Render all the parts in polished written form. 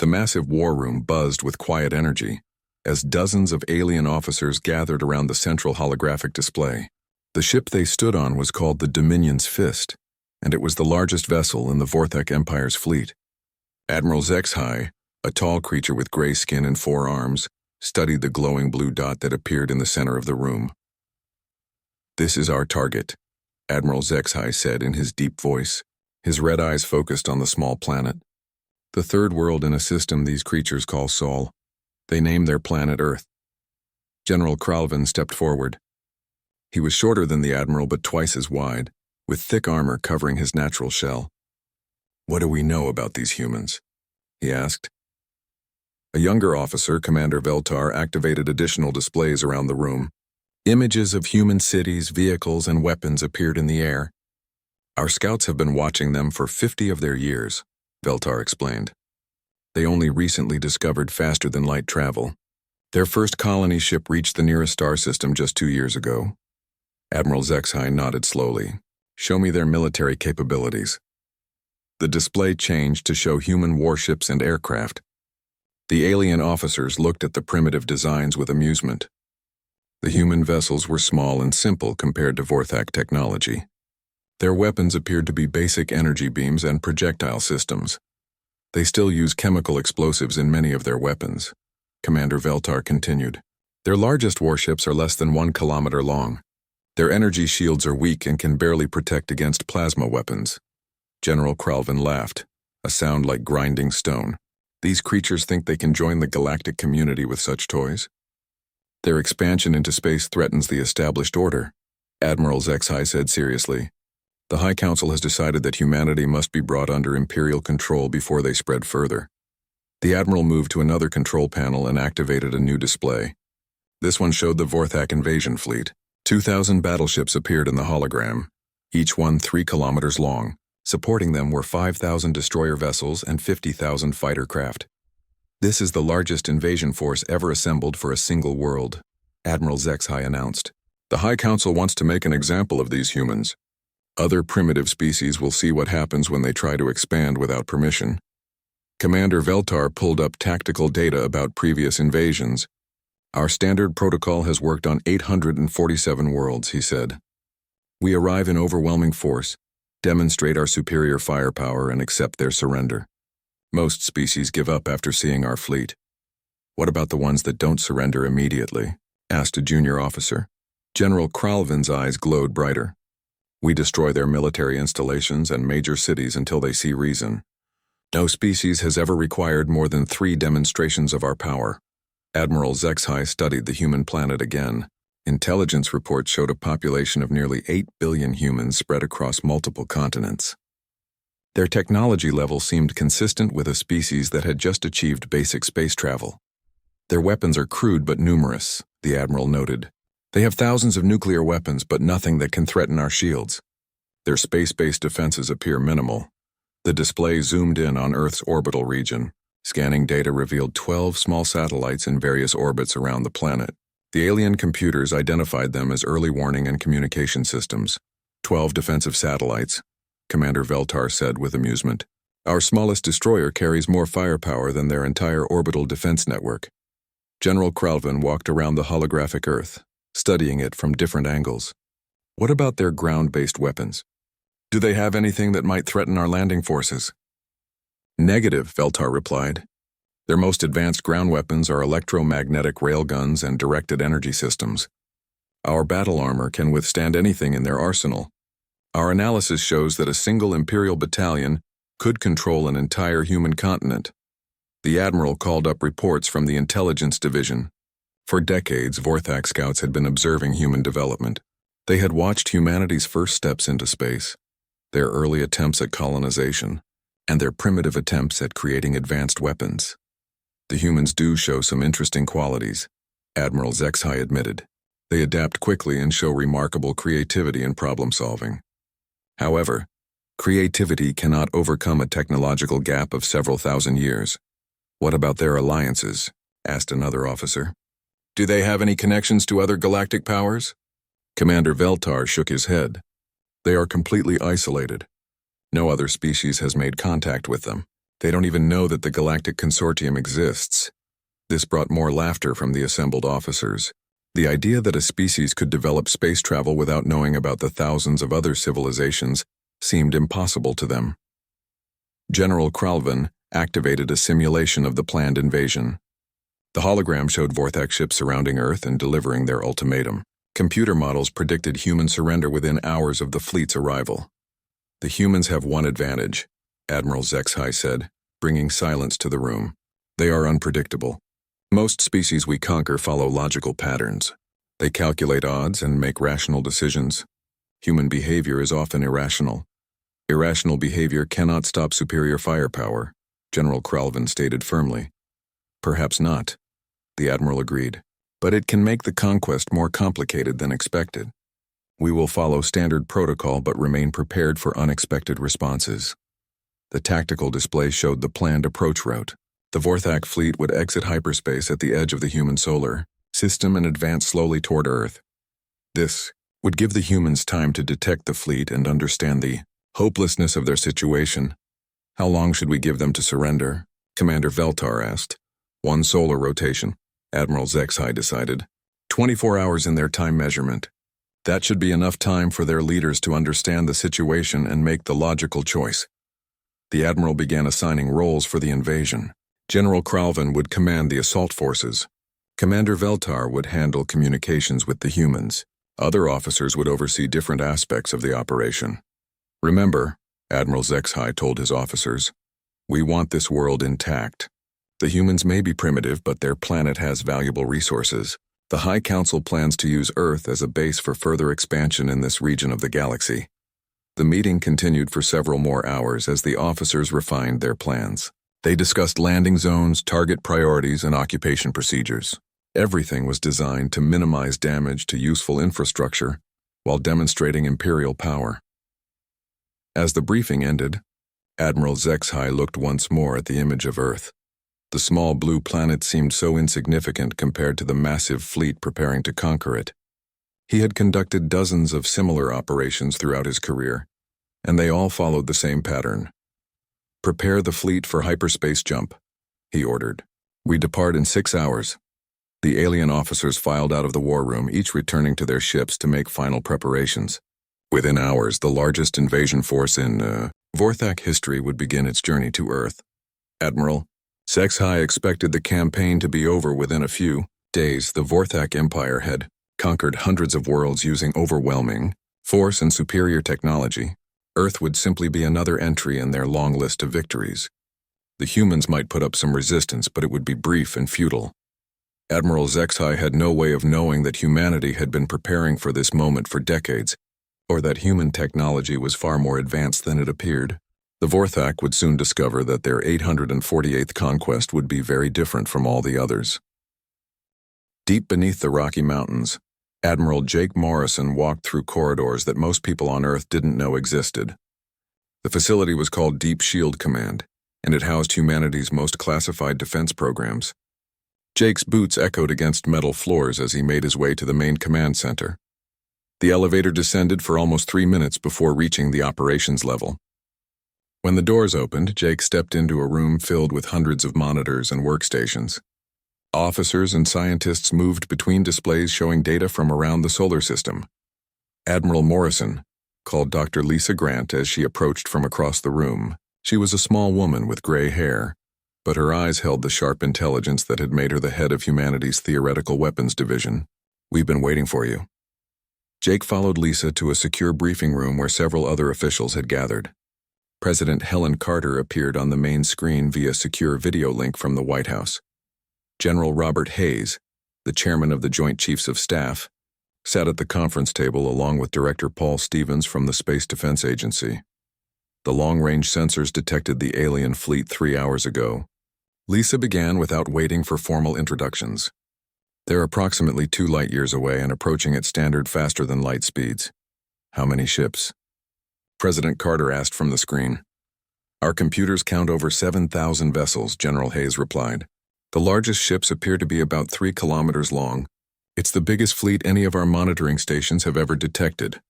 The massive war room buzzed with quiet energy as dozens of alien officers gathered around the central holographic display. The ship they stood on was called the Dominion's Fist, and it was the largest vessel in the Vorthak Empire's fleet. Admiral HFY, a tall creature with gray skin and 4 arms, studied the glowing blue dot that appeared in the center of the room. "This is our target," Admiral HFY said in his deep voice, his red eyes focused on the small planet. "The third world in a system these creatures call Sol. They name their planet Earth." General Kralvin stepped forward. He was shorter than the Admiral but twice as wide, with thick armor covering his natural shell. "What do we know about these humans?" he asked. A younger officer, Commander Veltar, activated additional displays around the room. Images of human cities, vehicles, and weapons appeared in the air. "Our scouts have been watching them for 50 of their years," Veltar explained. "They only recently discovered faster-than-light travel. Their first colony ship reached the nearest star system just 2 years ago." Admiral HFY nodded slowly. "Show me their military capabilities." The display changed to show human warships and aircraft. The alien officers looked at the primitive designs with amusement. The human vessels were small and simple compared to Vorthak technology. Their weapons appeared to be basic energy beams and projectile systems. They still use chemical explosives in many of their weapons. Commander Veltar continued. "Their largest warships are less than 1 kilometer long. Their energy shields are weak and can barely protect against plasma weapons." General Kralvin laughed, a sound like grinding stone. "These creatures think they can join the galactic community with such toys? Their expansion into space threatens the established order," Admiral HFY said seriously. "The High Council has decided that humanity must be brought under Imperial control before they spread further." The Admiral moved to another control panel and activated a new display. This one showed the Vorthak invasion fleet. 2,000 battleships appeared in the hologram, each one 3 kilometers long. Supporting them were 5,000 destroyer vessels and 50,000 fighter craft. "This is the largest invasion force ever assembled for a single world," Admiral HFY announced. "The High Council wants to make an example of these humans. Other primitive species will see what happens when they try to expand without permission." Commander Veltar pulled up tactical data about previous invasions. "Our standard protocol has worked on 847 worlds," he said. "We arrive in overwhelming force, demonstrate our superior firepower, and accept their surrender. Most species give up after seeing our fleet." "What about the ones that don't surrender immediately?" asked a junior officer. General Kralvin's eyes glowed brighter. "We destroy their military installations and major cities until they see reason. No species has ever required more than 3 demonstrations of our power." Admiral HFY studied the human planet again. Intelligence reports showed a population of nearly 8 billion humans spread across multiple continents. Their technology level seemed consistent with a species that had just achieved basic space travel. "Their weapons are crude but numerous," the Admiral noted. "They have thousands of nuclear weapons but nothing that can threaten our shields. Their space-based defenses appear minimal." The display zoomed in on Earth's orbital region. Scanning data revealed 12 small satellites in various orbits around the planet. The alien computers identified them as early warning and communication systems. 12 defensive satellites, Commander Veltar said with amusement. "Our smallest destroyer carries more firepower than their entire orbital defense network." General Kralvin walked around the holographic Earth, studying it from different angles. "What about their ground-based weapons? Do they have anything that might threaten our landing forces?" "Negative," Veltar replied. "Their most advanced ground weapons are electromagnetic railguns and directed energy systems. Our battle armor can withstand anything in their arsenal. Our analysis shows that a single Imperial battalion could control an entire human continent." The Admiral called up reports from the Intelligence Division. For decades, Vorthak scouts had been observing human development. They had watched humanity's first steps into space, their early attempts at colonization, and their primitive attempts at creating advanced weapons. "The humans do show some interesting qualities," Admiral HFY admitted. "They adapt quickly and show remarkable creativity in problem-solving. However, creativity cannot overcome a technological gap of several thousand years." "What about their alliances?" asked another officer. "Do they have any connections to other galactic powers?" Commander Veltar shook his head. "They are completely isolated. No other species has made contact with them." They don't even know that the Galactic Consortium exists. This brought more laughter from the assembled officers. The idea that a species could develop space travel without knowing about the thousands of other civilizations seemed impossible to them. General Kralvin activated a simulation of the planned invasion. The hologram showed Vorthak ships surrounding Earth and delivering their ultimatum. Computer models predicted human surrender within hours of the fleet's arrival. "The humans have one advantage," Admiral HFY said, bringing silence to the room. "They are unpredictable. Most species we conquer follow logical patterns. They calculate odds and make rational decisions. Human behavior is often irrational. Irrational behavior cannot stop superior firepower," General Kralvin stated firmly. "Perhaps not," the Admiral agreed, "but it can make the conquest more complicated than expected. We will follow standard protocol but remain prepared for unexpected responses." The tactical display showed the planned approach route. The Vorthak fleet would exit hyperspace at the edge of the human solar system and advance slowly toward Earth. This would give the humans time to detect the fleet and understand the hopelessness of their situation. "How long should we give them to surrender?" Commander Veltar asked. "One solar rotation," Admiral HFY decided. 24 hours in their time measurement. That should be enough time for their leaders to understand the situation and make the logical choice. The Admiral began assigning roles for the invasion. General Kralvin would command the assault forces. Commander Veltar would handle communications with the humans. Other officers would oversee different aspects of the operation. "Remember," Admiral HFY told his officers, "we want this world intact. The humans may be primitive, but their planet has valuable resources. The High Council plans to use Earth as a base for further expansion in this region of the galaxy." The meeting continued for several more hours as the officers refined their plans. They discussed landing zones, target priorities, and occupation procedures. Everything was designed to minimize damage to useful infrastructure while demonstrating Imperial power. As the briefing ended, Admiral HFY looked once more at the image of Earth. The small blue planet seemed so insignificant compared to the massive fleet preparing to conquer it. He had conducted dozens of similar operations throughout his career, and they all followed the same pattern. "Prepare the fleet for hyperspace jump," he ordered. "We depart in 6 hours." The alien officers filed out of the war room, each returning to their ships to make final preparations. Within hours, the largest invasion force in Vorthak history would begin its journey to Earth. "Admiral, HFY expected the campaign to be over within a few days. The Vorthak Empire had conquered hundreds of worlds using overwhelming force and superior technology. Earth would simply be another entry in their long list of victories. The humans might put up some resistance, but it would be brief and futile." Admiral HFY had no way of knowing that humanity had been preparing for this moment for decades, or that human technology was far more advanced than it appeared. The Vorthak would soon discover that their 848th conquest would be very different from all the others. Deep beneath the Rocky Mountains, Admiral Jake Morrison walked through corridors that most people on Earth didn't know existed. The facility was called Deep Shield Command, and it housed humanity's most classified defense programs. Jake's boots echoed against metal floors as he made his way to the main command center. The elevator descended for almost 3 minutes before reaching the operations level. When the doors opened, Jake stepped into a room filled with hundreds of monitors and workstations. Officers and scientists moved between displays showing data from around the solar system. Admiral Morrison called Dr. Lisa Grant as she approached from across the room. She was a small woman with gray hair, but her eyes held the sharp intelligence that had made her the head of humanity's theoretical weapons division. "We've been waiting for you." Jake followed Lisa to a secure briefing room where several other officials had gathered. President Helen Carter appeared on the main screen via secure video link from the White House. General Robert Hayes, the chairman of the Joint Chiefs of Staff, sat at the conference table along with Director Paul Stevens from the Space Defense Agency. The long-range sensors detected the alien fleet 3 hours ago. Lisa began without waiting for formal introductions. "They're approximately 2 light years away and approaching at standard faster-than-light speeds." "How many ships?" President Carter asked from the screen. "Our computers count over 7,000 vessels," General Hayes replied. "The largest ships appear to be about 3 kilometers long. It's the biggest fleet any of our monitoring stations have ever detected."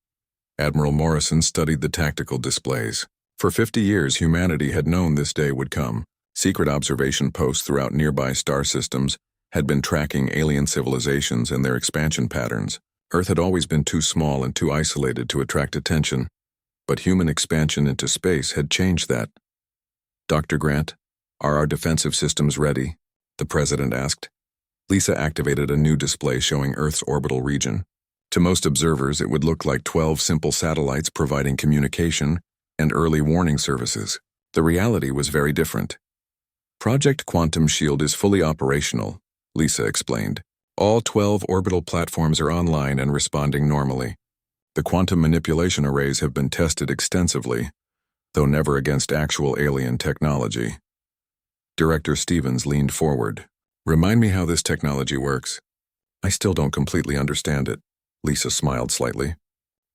Admiral Morrison studied the tactical displays. For 50 years, humanity had known this day would come. Secret observation posts throughout nearby star systems had been tracking alien civilizations and their expansion patterns. Earth had always been too small and too isolated to attract attention, but human expansion into space had changed that. "Dr. Grant, are our defensive systems ready?" the president asked. Lisa activated a new display showing Earth's orbital region. To most observers, it would look like 12 simple satellites providing communication and early warning services. The reality was very different. "Project Quantum Shield is fully operational," Lisa explained. "All 12 orbital platforms are online and responding normally. The quantum manipulation arrays have been tested extensively, though never against actual alien technology." Director Stevens leaned forward. "Remind me how this technology works." "I still don't completely understand it." Lisa smiled slightly.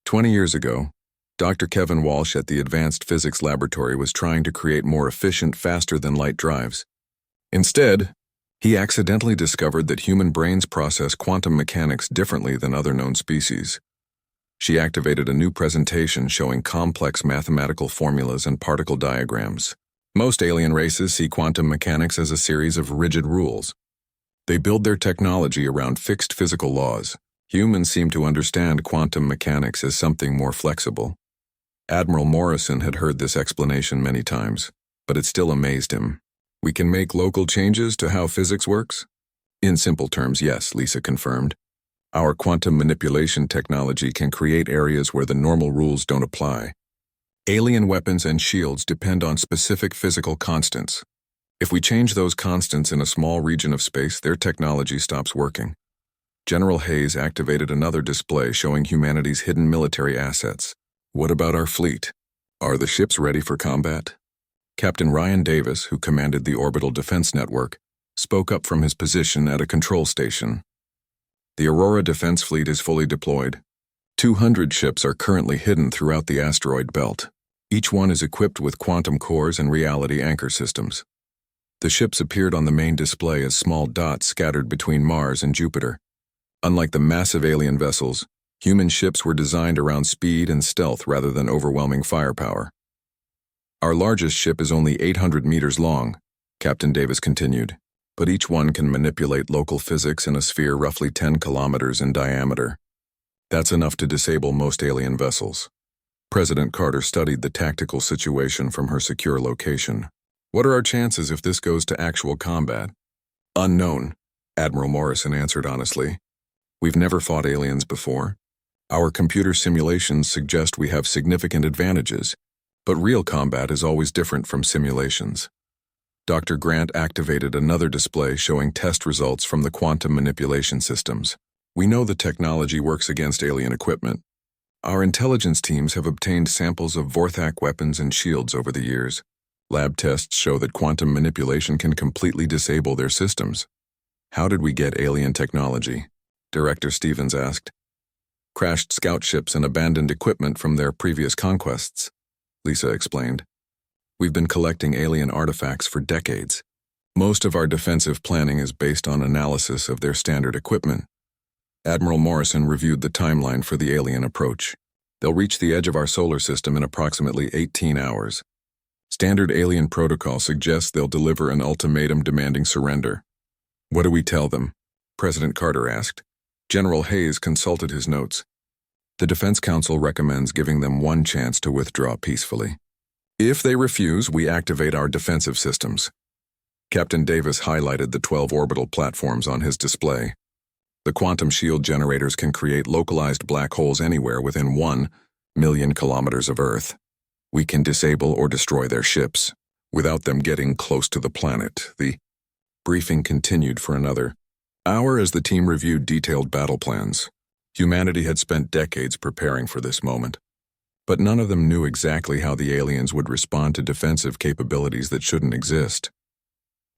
20 years ago, Dr. Kevin Walsh at the Advanced Physics Laboratory was trying to create more efficient, faster-than-light drives. Instead, he accidentally discovered that human brains process quantum mechanics differently than other known species. She activated a new presentation showing complex mathematical formulas and particle diagrams. Most alien races see quantum mechanics as a series of rigid rules. They build their technology around fixed physical laws. Humans seem to understand quantum mechanics as something more flexible. Admiral Morrison had heard this explanation many times, but it still amazed him. "We can make local changes to how physics works?" "In simple terms, yes," Lisa confirmed. "Our quantum manipulation technology can create areas where the normal rules don't apply. Alien weapons and shields depend on specific physical constants. If we change those constants in a small region of space, their technology stops working." General Hayes activated another display showing humanity's hidden military assets. "What about our fleet? Are the ships ready for combat?" Captain Ryan Davis, who commanded the Orbital Defense Network, spoke up from his position at a control station. "The Aurora Defense Fleet is fully deployed. 200 ships are currently hidden throughout the asteroid belt. Each one is equipped with quantum cores and reality anchor systems." The ships appeared on the main display as small dots scattered between Mars and Jupiter. Unlike the massive alien vessels, human ships were designed around speed and stealth rather than overwhelming firepower. "Our largest ship is only 800 meters long," Captain Davis continued, "but each one can manipulate local physics in a sphere roughly 10 kilometers in diameter. That's enough to disable most alien vessels." President Carter studied the tactical situation from her secure location. "What are our chances if this goes to actual combat?" "Unknown," Admiral Morrison answered honestly. "We've never fought aliens before. Our computer simulations suggest we have significant advantages, but real combat is always different from simulations." Dr. Grant activated another display showing test results from the quantum manipulation systems. "We know the technology works against alien equipment. Our intelligence teams have obtained samples of Vorthak weapons and shields over the years. Lab tests show that quantum manipulation can completely disable their systems." "How did we get alien technology?" Director Stevens asked. "Crashed scout ships and abandoned equipment from their previous conquests," Lisa explained. "We've been collecting alien artifacts for decades. Most of our defensive planning is based on analysis of their standard equipment." Admiral Morrison reviewed the timeline for the alien approach. "They'll reach the edge of our solar system in approximately 18 hours. Standard alien protocol suggests they'll deliver an ultimatum demanding surrender." "What do we tell them?" President Carter asked. General Hayes consulted his notes. "The Defense Council recommends giving them one chance to withdraw peacefully. If they refuse, we activate our defensive systems." Captain Davis highlighted the 12 orbital platforms on his display. "The quantum shield generators can create localized black holes anywhere within 1 million kilometers of Earth. We can disable or destroy their ships without them getting close to the planet." The briefing continued for another hour as the team reviewed detailed battle plans. Humanity had spent decades preparing for this moment, but none of them knew exactly how the aliens would respond to defensive capabilities that shouldn't exist.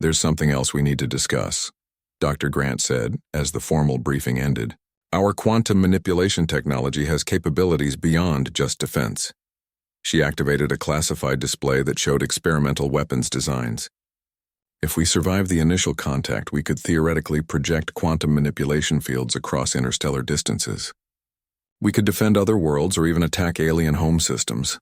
"There's something else we need to discuss," Dr. Grant said as the formal briefing ended. "Our quantum manipulation technology has capabilities beyond just defense." She activated a classified display that showed experimental weapons designs. "If we survive the initial contact, we could theoretically project quantum manipulation fields across interstellar distances. We could defend other worlds or even attack alien home systems."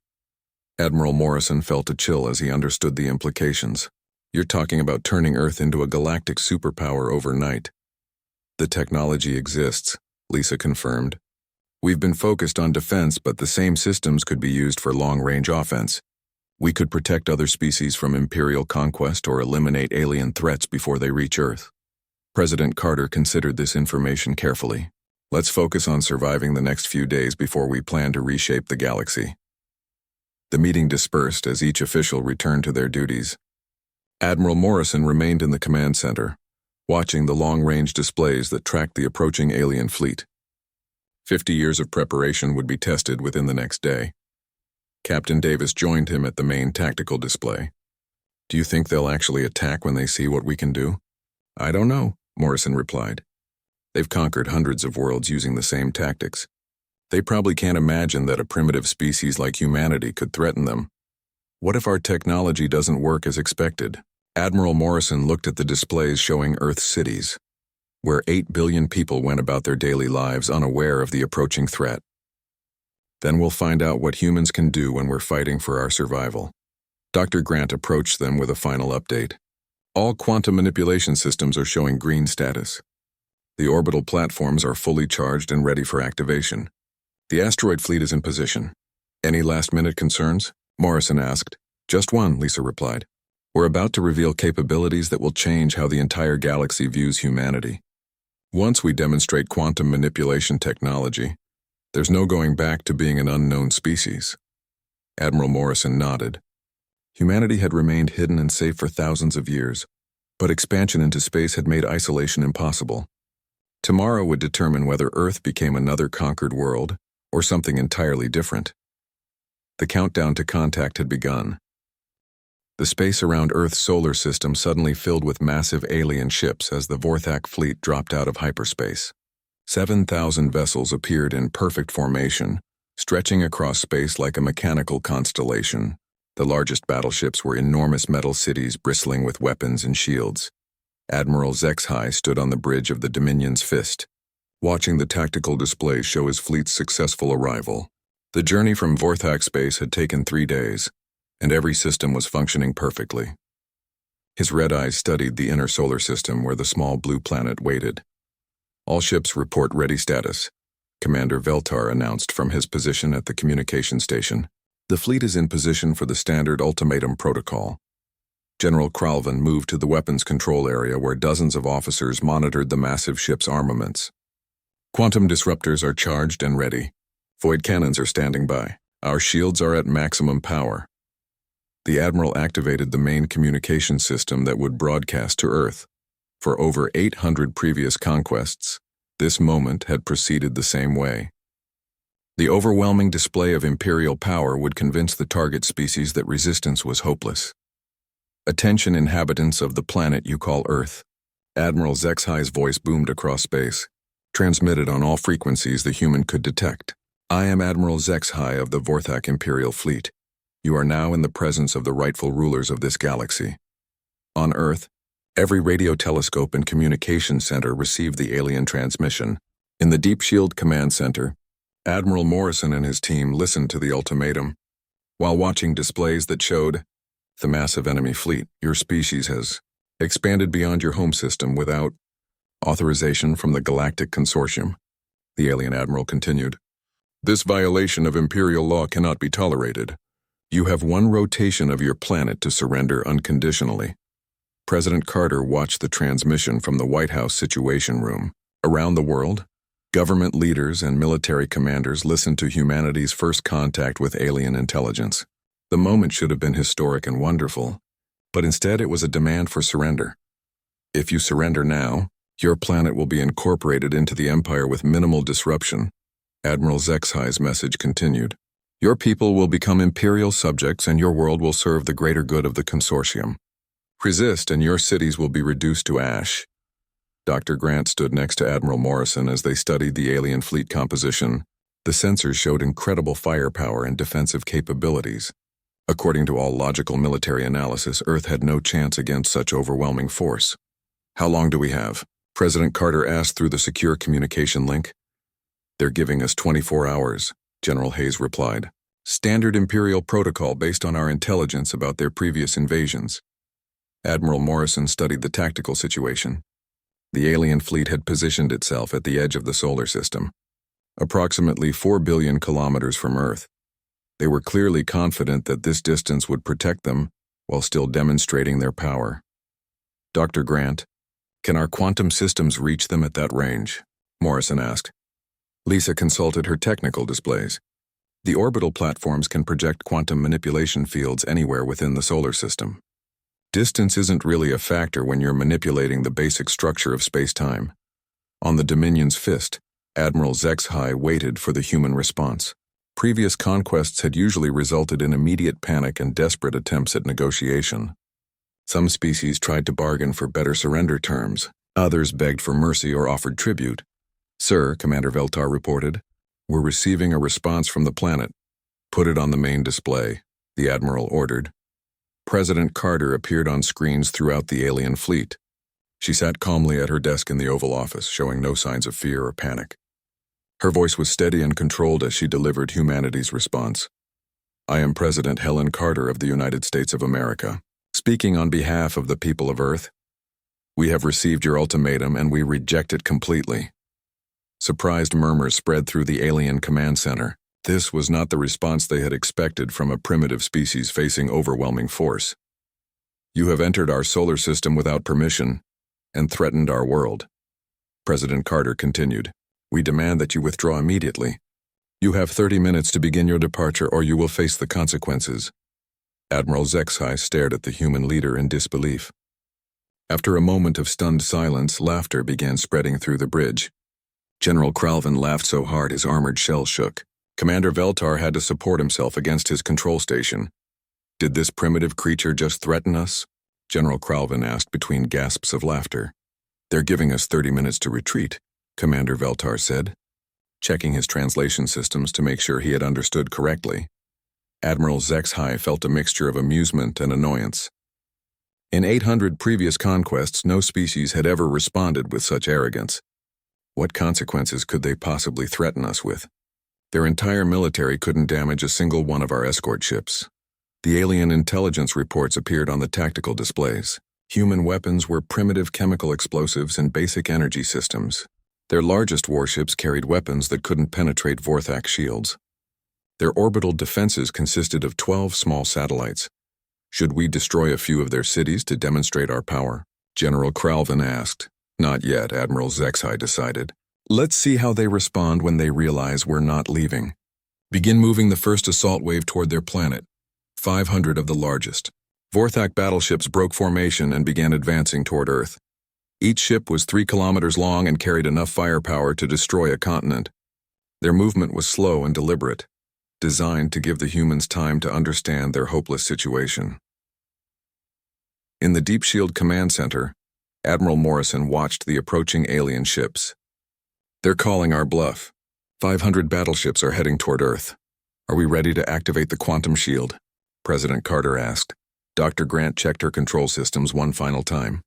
Admiral Morrison felt a chill as he understood the implications. You're talking about turning Earth into a galactic superpower overnight. The technology exists, Lisa confirmed. We've been focused on defense, but the same systems could be used for long-range offense. We could protect other species from Imperial conquest or eliminate alien threats before they reach Earth. President Carter considered this information carefully. Let's focus on surviving the next few days before we plan to reshape the galaxy. The meeting dispersed as each official returned to their duties. Admiral Morrison remained in the command center, watching the long-range displays that tracked the approaching alien fleet. 50 years of preparation would be tested within the next day. Captain Davis joined him at the main tactical display. Do you think they'll actually attack when they see what we can do? I don't know, Morrison replied. They've conquered hundreds of worlds using the same tactics. They probably can't imagine that a primitive species like humanity could threaten them. What if our technology doesn't work as expected? Admiral Morrison looked at the displays showing Earth's cities, where 8 billion people went about their daily lives unaware of the approaching threat. Then we'll find out what humans can do when we're fighting for our survival. Dr. Grant approached them with a final update. All quantum manipulation systems are showing green status. The orbital platforms are fully charged and ready for activation. The asteroid fleet is in position. Any last-minute concerns? Morrison asked. Just one, Lisa replied. We're about to reveal capabilities that will change how the entire galaxy views humanity. Once we demonstrate quantum manipulation technology, there's no going back to being an unknown species. Admiral Morrison nodded. Humanity had remained hidden and safe for thousands of years, but expansion into space had made isolation impossible. Tomorrow would determine whether Earth became another conquered world or something entirely different. The countdown to contact had begun. The space around Earth's solar system suddenly filled with massive alien ships as the Vorthak fleet dropped out of hyperspace. 7,000 vessels appeared in perfect formation, stretching across space like a mechanical constellation. The largest battleships were enormous metal cities bristling with weapons and shields. Admiral HFY stood on the bridge of the Dominion's Fist, watching the tactical display show his fleet's successful arrival. The journey from Vorthak space had taken 3 days, and every system was functioning perfectly. His red eyes studied the inner solar system where the small blue planet waited. All ships report ready status, Commander Veltar announced from his position at the communication station. The fleet is in position for the standard ultimatum protocol. General Kralvin moved to the weapons control area where dozens of officers monitored the massive ship's armaments. Quantum disruptors are charged and ready. Void cannons are standing by. Our shields are at maximum power. The Admiral activated the main communication system that would broadcast to Earth. For over 800 previous conquests, this moment had proceeded the same way. The overwhelming display of Imperial power would convince the target species that resistance was hopeless. Attention, inhabitants of the planet you call Earth. Admiral HFY's voice boomed across space, transmitted on all frequencies the human could detect. I am Admiral HFY of the Vorthak Imperial Fleet. You are now in the presence of the rightful rulers of this galaxy. On Earth, every radio telescope and communication center received the alien transmission. In the Deep Shield Command Center, Admiral Morrison and his team listened to the ultimatum. While watching displays that showed, the massive enemy fleet, your species has expanded beyond your home system without authorization from the Galactic Consortium, the alien admiral continued. This violation of Imperial law cannot be tolerated. You have one rotation of your planet to surrender unconditionally. President Carter watched the transmission from the White House Situation Room. Around the world, government leaders and military commanders listened to humanity's first contact with alien intelligence. The moment should have been historic and wonderful, but instead it was a demand for surrender. If you surrender now, your planet will be incorporated into the Empire with minimal disruption. Admiral HFY's message continued. Your people will become Imperial subjects and your world will serve the greater good of the consortium. Resist and your cities will be reduced to ash. Dr. Grant stood next to Admiral Morrison as they studied the alien fleet composition. The sensors showed incredible firepower and defensive capabilities. According to all logical military analysis, Earth had no chance against such overwhelming force. How long do we have? President Carter asked through the secure communication link. They're giving us 24 hours, General Hayes replied. Standard Imperial protocol based on our intelligence about their previous invasions. Admiral Morrison studied the tactical situation. The alien fleet had positioned itself at the edge of the solar system, approximately 4 billion kilometers from Earth. They were clearly confident that this distance would protect them while still demonstrating their power. Dr. Grant, can our quantum systems reach them at that range? Morrison asked. Lisa consulted her technical displays. The orbital platforms can project quantum manipulation fields anywhere within the solar system. Distance isn't really a factor when you're manipulating the basic structure of space-time. On the Dominion's fist, Admiral HFY waited for the human response. Previous conquests had usually resulted in immediate panic and desperate attempts at negotiation. Some species tried to bargain for better surrender terms. Others begged for mercy or offered tribute. Sir, Commander Veltar reported, we're receiving a response from the planet. Put it on the main display, the Admiral ordered. President Carter appeared on screens throughout the alien fleet. She sat calmly at her desk in the Oval Office, showing no signs of fear or panic. Her voice was steady and controlled as she delivered humanity's response. I am President Helen Carter of the United States of America, speaking on behalf of the people of Earth. We have received your ultimatum and we reject it completely. Surprised murmurs spread through the alien command center. This was not the response they had expected from a primitive species facing overwhelming force. You have entered our solar system without permission and threatened our world. President Carter continued. We demand that you withdraw immediately. You have 30 minutes to begin your departure or you will face the consequences. Admiral HFY stared at the human leader in disbelief. After a moment of stunned silence, laughter began spreading through the bridge. General Kralvin laughed so hard his armored shell shook. Commander Veltar had to support himself against his control station. Did this primitive creature just threaten us? General Kralvin asked between gasps of laughter. They're giving us 30 minutes to retreat, Commander Veltar said, checking his translation systems to make sure he had understood correctly. Admiral HFY felt a mixture of amusement and annoyance. In 800 previous conquests, no species had ever responded with such arrogance. What consequences could they possibly threaten us with? Their entire military couldn't damage a single one of our escort ships. The alien intelligence reports appeared on the tactical displays. Human weapons were primitive chemical explosives and basic energy systems. Their largest warships carried weapons that couldn't penetrate Vorthak shields. Their orbital defenses consisted of 12 small satellites. Should we destroy a few of their cities to demonstrate our power? General Kralvin asked. Not yet, Admiral HFY decided. Let's see how they respond when they realize we're not leaving. Begin moving the first assault wave toward their planet. 500 of the largest. Vorthak battleships broke formation and began advancing toward Earth. Each ship was 3 kilometers long and carried enough firepower to destroy a continent. Their movement was slow and deliberate, designed to give the humans time to understand their hopeless situation. In the Deep Shield Command Center, Admiral Morrison watched the approaching alien ships. They're calling our bluff. 500 battleships are heading toward Earth. Are we ready to activate the quantum shield? President Carter asked. Dr. Grant checked her control systems one final time.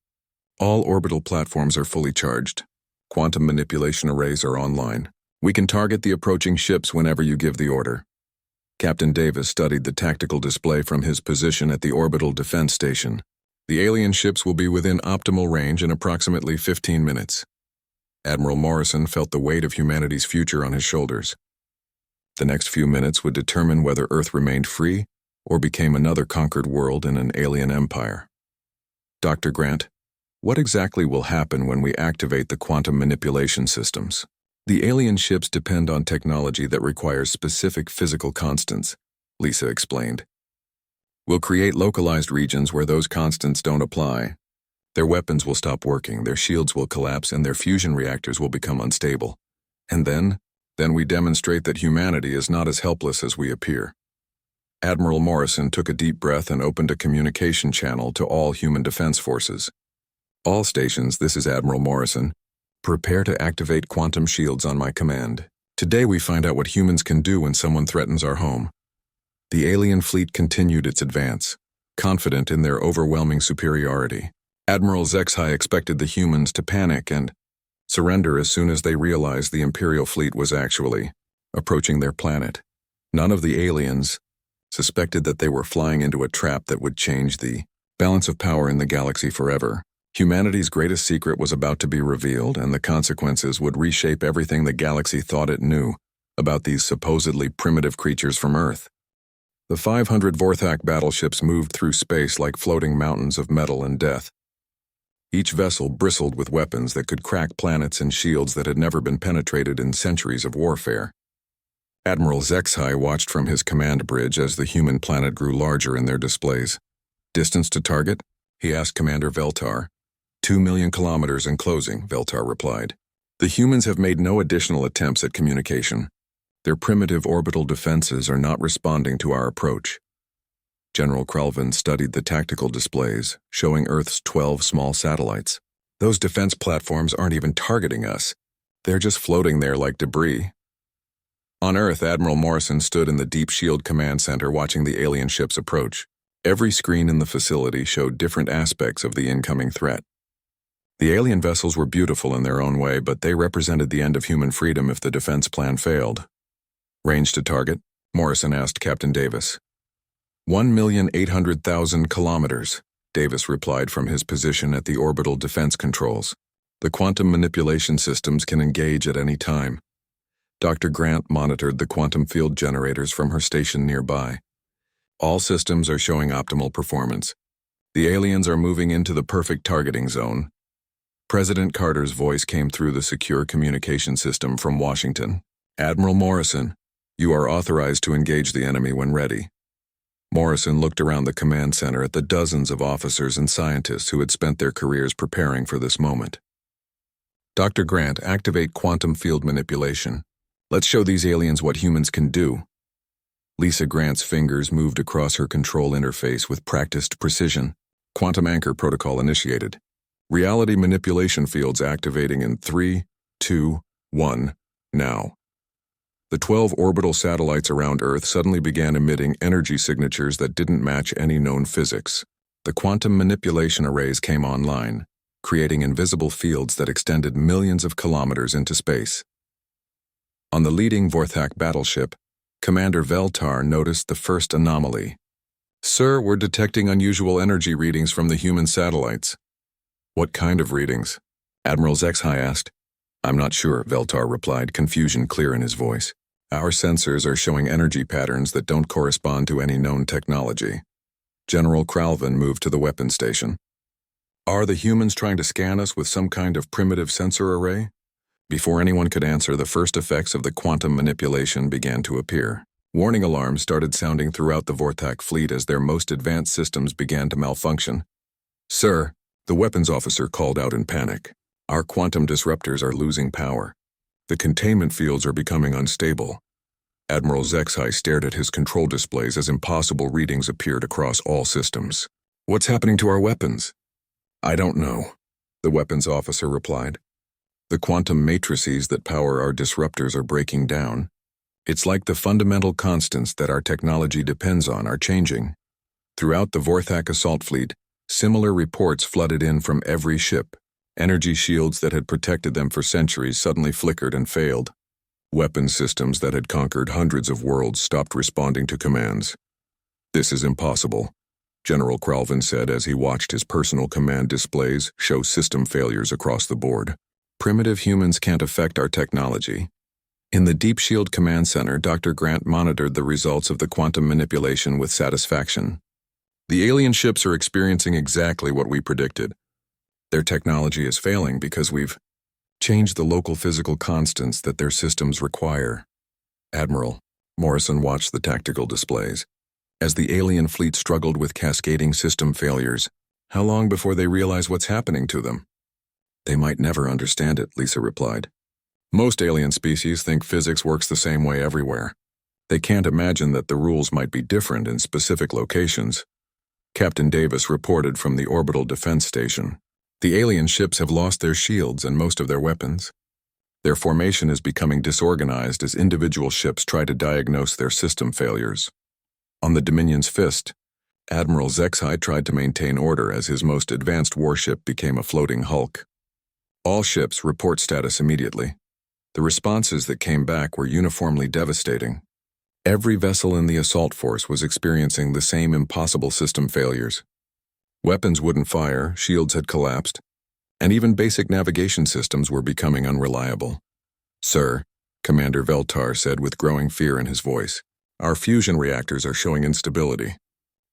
All orbital platforms are fully charged. Quantum manipulation arrays are online. We can target the approaching ships whenever you give the order. Captain Davis studied the tactical display from his position at the orbital defense station. The alien ships will be within optimal range in approximately 15 minutes. Admiral Morrison felt the weight of humanity's future on his shoulders. The next few minutes would determine whether Earth remained free or became another conquered world in an alien empire. Dr. Grant, what exactly will happen when we activate the quantum manipulation systems? The alien ships depend on technology that requires specific physical constants, Lisa explained. We'll create localized regions where those constants don't apply. Their weapons will stop working, their shields will collapse, and their fusion reactors will become unstable. And then we demonstrate that humanity is not as helpless as we appear. Admiral Morrison took a deep breath and opened a communication channel to all human defense forces. All stations, this is Admiral Morrison. Prepare to activate quantum shields on my command. Today we find out what humans can do when someone threatens our home. The alien fleet continued its advance, confident in their overwhelming superiority. Admiral HFY expected the humans to panic and surrender as soon as they realized the Imperial fleet was actually approaching their planet. None of the aliens suspected that they were flying into a trap that would change the Balance of power in the galaxy forever. Humanity's greatest secret was about to be revealed, and the consequences would reshape everything the galaxy thought it knew about these supposedly primitive creatures from Earth. The 500 Vorthak battleships moved through space like floating mountains of metal and death. Each vessel bristled with weapons that could crack planets and shields that had never been penetrated in centuries of warfare. Admiral HFY watched from his command bridge as the human planet grew larger in their displays. Distance to target? He asked Commander Veltar. 2 million kilometers and closing, Veltar replied. The humans have made no additional attempts at communication. Their primitive orbital defenses are not responding to our approach. General Krelvin studied the tactical displays, showing Earth's 12 small satellites. Those defense platforms aren't even targeting us. They're just floating there like debris. On Earth, Admiral Morrison stood in the Deep Shield Command Center watching the alien ships approach. Every screen in the facility showed different aspects of the incoming threat. The alien vessels were beautiful in their own way, but they represented the end of human freedom if the defense plan failed. Range to target? Morrison asked Captain Davis. 1,800,000 kilometers, Davis replied from his position at the orbital defense controls. The quantum manipulation systems can engage at any time. Dr. Grant monitored the quantum field generators from her station nearby. All systems are showing optimal performance. The aliens are moving into the perfect targeting zone. President Carter's voice came through the secure communication system from Washington. Admiral Morrison, you are authorized to engage the enemy when ready. Morrison looked around the command center at the dozens of officers and scientists who had spent their careers preparing for this moment. Dr. Grant, activate quantum field manipulation. Let's show these aliens what humans can do. Lisa Grant's fingers moved across her control interface with practiced precision. Quantum anchor protocol initiated. Reality manipulation fields activating in 3, 2, 1, now. The 12 orbital satellites around Earth suddenly began emitting energy signatures that didn't match any known physics. The quantum manipulation arrays came online, creating invisible fields that extended millions of kilometers into space. On the leading Vorthak battleship, Commander Veltar noticed the first anomaly. Sir, we're detecting unusual energy readings from the human satellites. What kind of readings? Admiral HFY asked. I'm not sure, Veltar replied, confusion clear in his voice. Our sensors are showing energy patterns that don't correspond to any known technology. General Kralvin moved to the weapons station. Are the humans trying to scan us with some kind of primitive sensor array? Before anyone could answer, the first effects of the quantum manipulation began to appear. Warning alarms started sounding throughout the Vorthak fleet as their most advanced systems began to malfunction. Sir, the weapons officer called out in panic. Our quantum disruptors are losing power. The containment fields are becoming unstable. Admiral HFY stared at his control displays as impossible readings appeared across all systems. What's happening to our weapons? I don't know, the weapons officer replied. The quantum matrices that power our disruptors are breaking down. It's like the fundamental constants that our technology depends on are changing. Throughout the Vorthak assault fleet, similar reports flooded in from every ship. Energy shields that had protected them for centuries suddenly flickered and failed. Weapon systems that had conquered hundreds of worlds stopped responding to commands. This is impossible, General Kralvin said as he watched his personal command displays show system failures across the board. Primitive humans can't affect our technology. In the Deep Shield Command Center, Dr. Grant monitored the results of the quantum manipulation with satisfaction. The alien ships are experiencing exactly what we predicted. Their technology is failing because we've changed the local physical constants that their systems require. Admiral, Morrison watched the tactical displays. As the alien fleet struggled with cascading system failures, how long before they realize what's happening to them? They might never understand it, Lisa replied. Most alien species think physics works the same way everywhere. They can't imagine that the rules might be different in specific locations. Captain Davis reported from the orbital defense station. The alien ships have lost their shields and most of their weapons. Their formation is becoming disorganized as individual ships try to diagnose their system failures. On the Dominion's Fist, Admiral HFY tried to maintain order as his most advanced warship became a floating hulk. All ships report status immediately. The responses that came back were uniformly devastating. Every vessel in the assault force was experiencing the same impossible system failures. Weapons wouldn't fire, shields had collapsed, and even basic navigation systems were becoming unreliable. "Sir," Commander Veltar said with growing fear in his voice, "our fusion reactors are showing instability.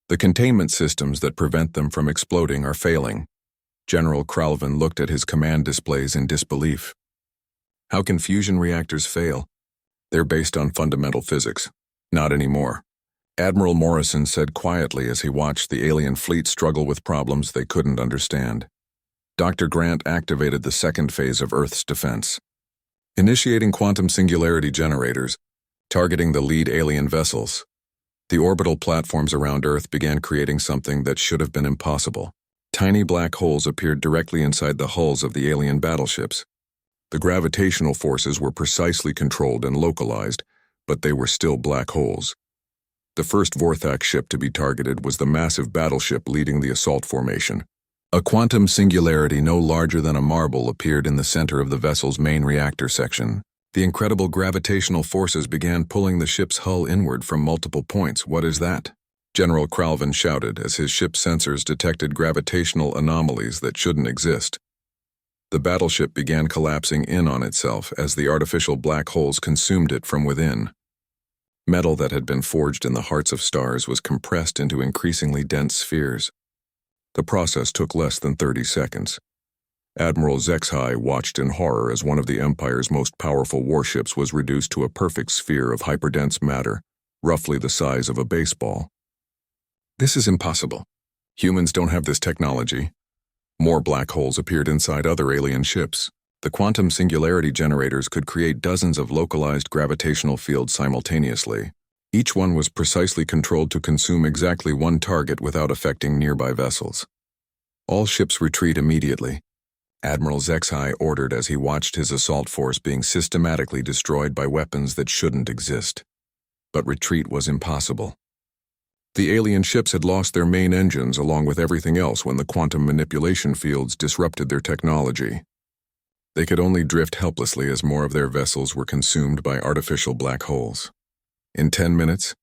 The containment systems that prevent them from exploding are failing." General Kralvin looked at his command displays in disbelief. "How can fusion reactors fail? They're based on fundamental physics." "Not anymore," Admiral Morrison said quietly as he watched the alien fleet struggle with problems they couldn't understand. Dr. Grant activated the second phase of Earth's defense, initiating quantum singularity generators, targeting the lead alien vessels. The orbital platforms around Earth began creating something that should have been impossible. Tiny black holes appeared directly inside the hulls of the alien battleships. The gravitational forces were precisely controlled and localized, but they were still black holes. The first Vorthak ship to be targeted was the massive battleship leading the assault formation. A quantum singularity no larger than a marble appeared in the center of the vessel's main reactor section. The incredible gravitational forces began pulling the ship's hull inward from multiple points. "What is that?" General Kralvin shouted as his ship's sensors detected gravitational anomalies that shouldn't exist. The battleship began collapsing in on itself as the artificial black holes consumed it from within. Metal that had been forged in the hearts of stars was compressed into increasingly dense spheres. The process took less than 30 seconds. Admiral HFY watched in horror as one of the Empire's most powerful warships was reduced to a perfect sphere of hyperdense matter, roughly the size of a baseball. "This is impossible. Humans don't have this technology." More black holes appeared inside other alien ships. The quantum singularity generators could create dozens of localized gravitational fields simultaneously. Each one was precisely controlled to consume exactly one target without affecting nearby vessels. "All ships retreat immediately," Admiral HFY ordered as he watched his assault force being systematically destroyed by weapons that shouldn't exist. But retreat was impossible. The alien ships had lost their main engines along with everything else when the quantum manipulation fields disrupted their technology. They could only drift helplessly as more of their vessels were consumed by artificial black holes. In 10 minutes,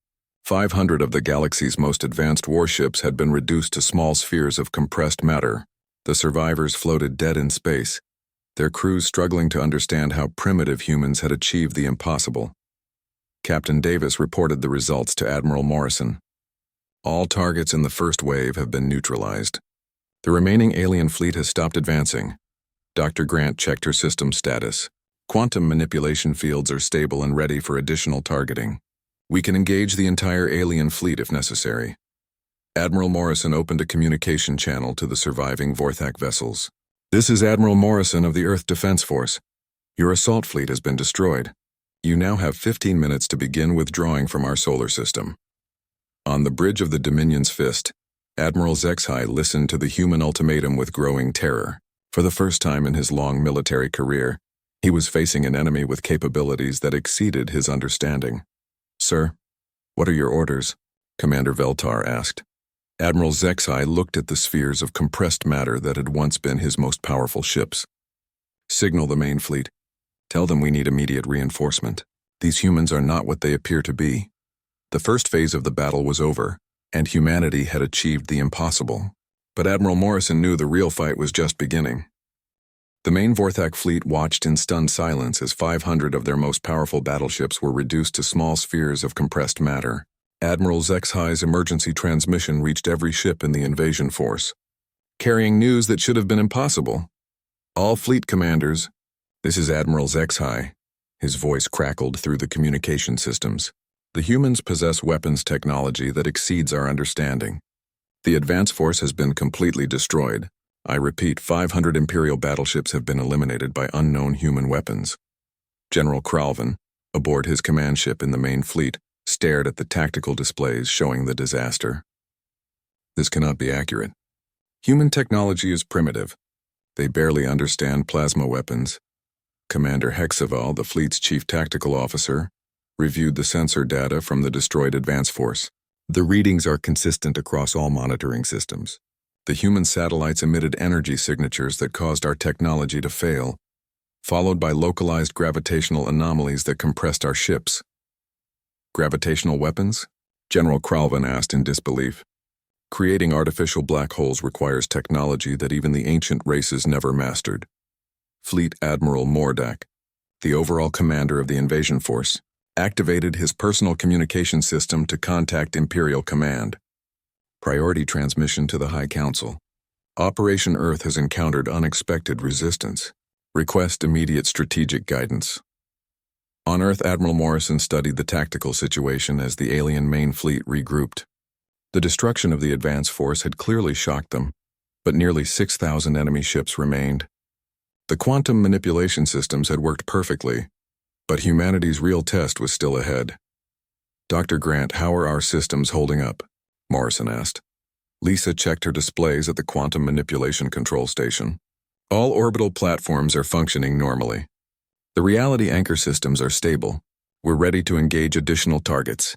500 of the galaxy's most advanced warships had been reduced to small spheres of compressed matter. The survivors floated dead in space, their crews struggling to understand how primitive humans had achieved the impossible. Captain Davis reported the results to Admiral Morrison. "All targets in the first wave have been neutralized. The remaining alien fleet has stopped advancing." Dr. Grant checked her system status. "Quantum manipulation fields are stable and ready for additional targeting. We can engage the entire alien fleet if necessary." Admiral Morrison opened a communication channel to the surviving Vorthak vessels. "This is Admiral Morrison of the Earth Defense Force. Your assault fleet has been destroyed. You now have 15 minutes to begin withdrawing from our solar system." On the bridge of the Dominion's Fist, Admiral HFY listened to the human ultimatum with growing terror. For the first time in his long military career, he was facing an enemy with capabilities that exceeded his understanding. "Sir, what are your orders?" Commander Veltar asked. Admiral HFY looked at the spheres of compressed matter that had once been his most powerful ships. "Signal the main fleet. Tell them we need immediate reinforcement. These humans are not what they appear to be." The first phase of the battle was over, and humanity had achieved the impossible. But Admiral Morrison knew the real fight was just beginning. The main Vorthak fleet watched in stunned silence as 500 of their most powerful battleships were reduced to small spheres of compressed matter. Admiral HFY's emergency transmission reached every ship in the invasion force, carrying news that should have been impossible. "All fleet commanders, this is Admiral HFY." His voice crackled through the communication systems. "The humans possess weapons technology that exceeds our understanding. The advance force has been completely destroyed. I repeat, 500 Imperial battleships have been eliminated by unknown human weapons." General Kralvin, aboard his command ship in the main fleet, stared at the tactical displays showing the disaster. "This cannot be accurate. Human technology is primitive. They barely understand plasma weapons." Commander Hexaval, the fleet's chief tactical officer, reviewed the sensor data from the destroyed advance force. "The readings are consistent across all monitoring systems. The human satellites emitted energy signatures that caused our technology to fail, followed by localized gravitational anomalies that compressed our ships." "Gravitational weapons?" General Kralvin asked in disbelief. Creating artificial black holes requires technology that even the ancient races never mastered. Fleet Admiral Mordak, the overall commander of the invasion force, activated his personal communication system to contact Imperial Command. Priority transmission to the High Council. Operation Earth has encountered unexpected resistance. Request immediate strategic guidance. On Earth, Admiral Morrison studied the tactical situation as the alien main fleet regrouped. The destruction of the advance force had clearly shocked them, but nearly 6,000 enemy ships remained. The quantum manipulation systems had worked perfectly, but humanity's real test was still ahead. Dr. Grant, how are our systems holding up? Morrison asked. Lisa checked her displays at the quantum manipulation control station. All orbital platforms are functioning normally. The reality anchor systems are stable. We're ready to engage additional targets.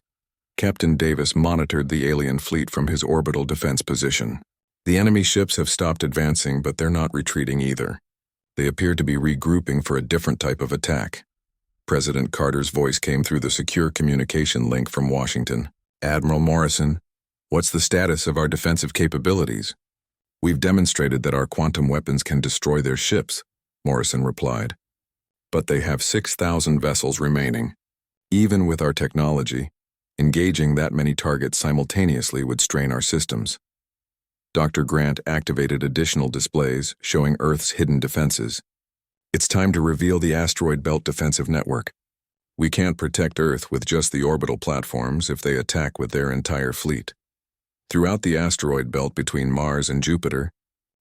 Captain Davis monitored the alien fleet from his orbital defense position. The enemy ships have stopped advancing, but they're not retreating either. They appear to be regrouping for a different type of attack. President Carter's voice came through the secure communication link from Washington. Admiral Morrison, what's the status of our defensive capabilities? We've demonstrated that our quantum weapons can destroy their ships, Morrison replied. But they have 6,000 vessels remaining. Even with our technology, engaging that many targets simultaneously would strain our systems. Dr. Grant activated additional displays showing Earth's hidden defenses. It's time to reveal the asteroid belt defensive network. We can't protect Earth with just the orbital platforms if they attack with their entire fleet. Throughout the asteroid belt between Mars and Jupiter,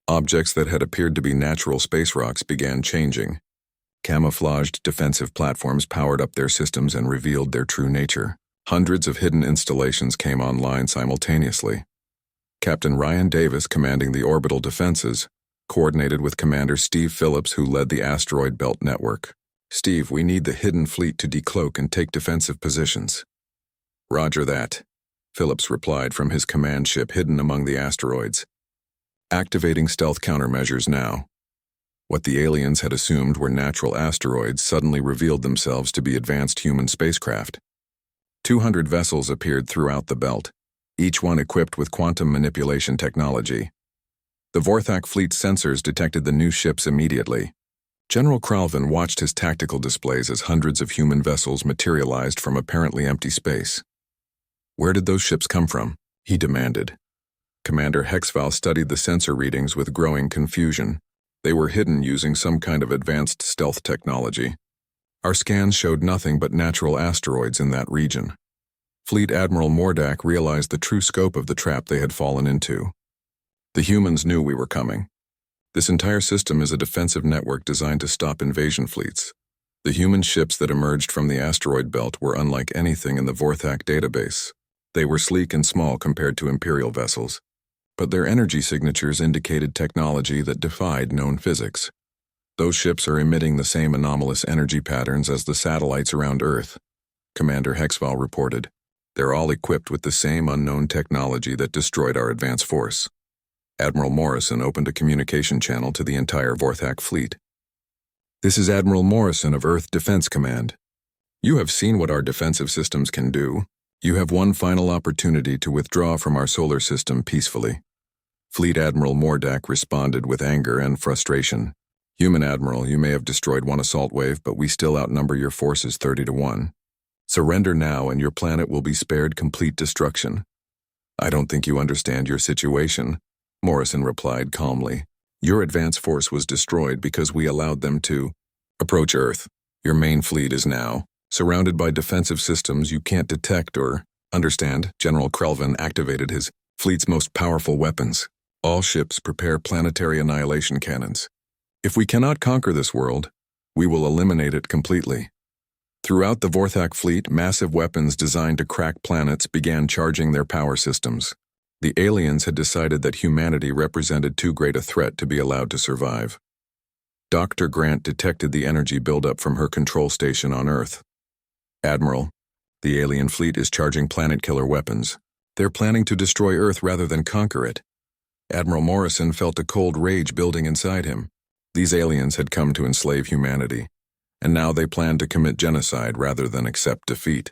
objects that had appeared to be natural space rocks began changing. Camouflaged defensive platforms powered up their systems and revealed their true nature. Hundreds of hidden installations came online simultaneously. Captain Ryan Davis, commanding the orbital defenses, coordinated with Commander Steve Phillips, who led the asteroid belt network. Steve, we need the hidden fleet to decloak and take defensive positions. Roger that, Phillips replied from his command ship hidden among the asteroids. Activating stealth countermeasures now. What the aliens had assumed were natural asteroids suddenly revealed themselves to be advanced human spacecraft. 200 vessels appeared throughout the belt, each one equipped with quantum manipulation technology. The Vorthak fleet's sensors detected the new ships immediately. General Kralvin watched his tactical displays as hundreds of human vessels materialized from apparently empty space. Where did those ships come from? He demanded. Commander Hexval studied the sensor readings with growing confusion. They were hidden using some kind of advanced stealth technology. Our scans showed nothing but natural asteroids in that region. Fleet Admiral Mordak realized the true scope of the trap they had fallen into. The humans knew we were coming. This entire system is a defensive network designed to stop invasion fleets. The human ships that emerged from the asteroid belt were unlike anything in the Vorthak database. They were sleek and small compared to Imperial vessels, but their energy signatures indicated technology that defied known physics. Those ships are emitting the same anomalous energy patterns as the satellites around Earth, Commander Hexval reported. They're all equipped with the same unknown technology that destroyed our advance force. Admiral Morrison opened a communication channel to the entire Vorthak fleet. This is Admiral Morrison of Earth Defense Command. You have seen what our defensive systems can do. You have one final opportunity to withdraw from our solar system peacefully. Fleet Admiral Mordak responded with anger and frustration. Human Admiral, you may have destroyed one assault wave, but we still outnumber your forces 30-1. Surrender now and your planet will be spared complete destruction. I don't think you understand your situation, Morrison replied calmly. Your advance force was destroyed because we allowed them to approach Earth. Your main fleet is now surrounded by defensive systems you can't detect or understand. General Krelvin activated his fleet's most powerful weapons. All ships prepare planetary annihilation cannons. If we cannot conquer this world, we will eliminate it completely. Throughout the Vorthak fleet, massive weapons designed to crack planets began charging their power systems. The aliens had decided that humanity represented too great a threat to be allowed to survive. Dr. Grant detected the energy buildup from her control station on Earth. Admiral, the alien fleet is charging planet-killer weapons. They're planning to destroy Earth rather than conquer it. Admiral Morrison felt a cold rage building inside him. These aliens had come to enslave humanity, and now they planned to commit genocide rather than accept defeat.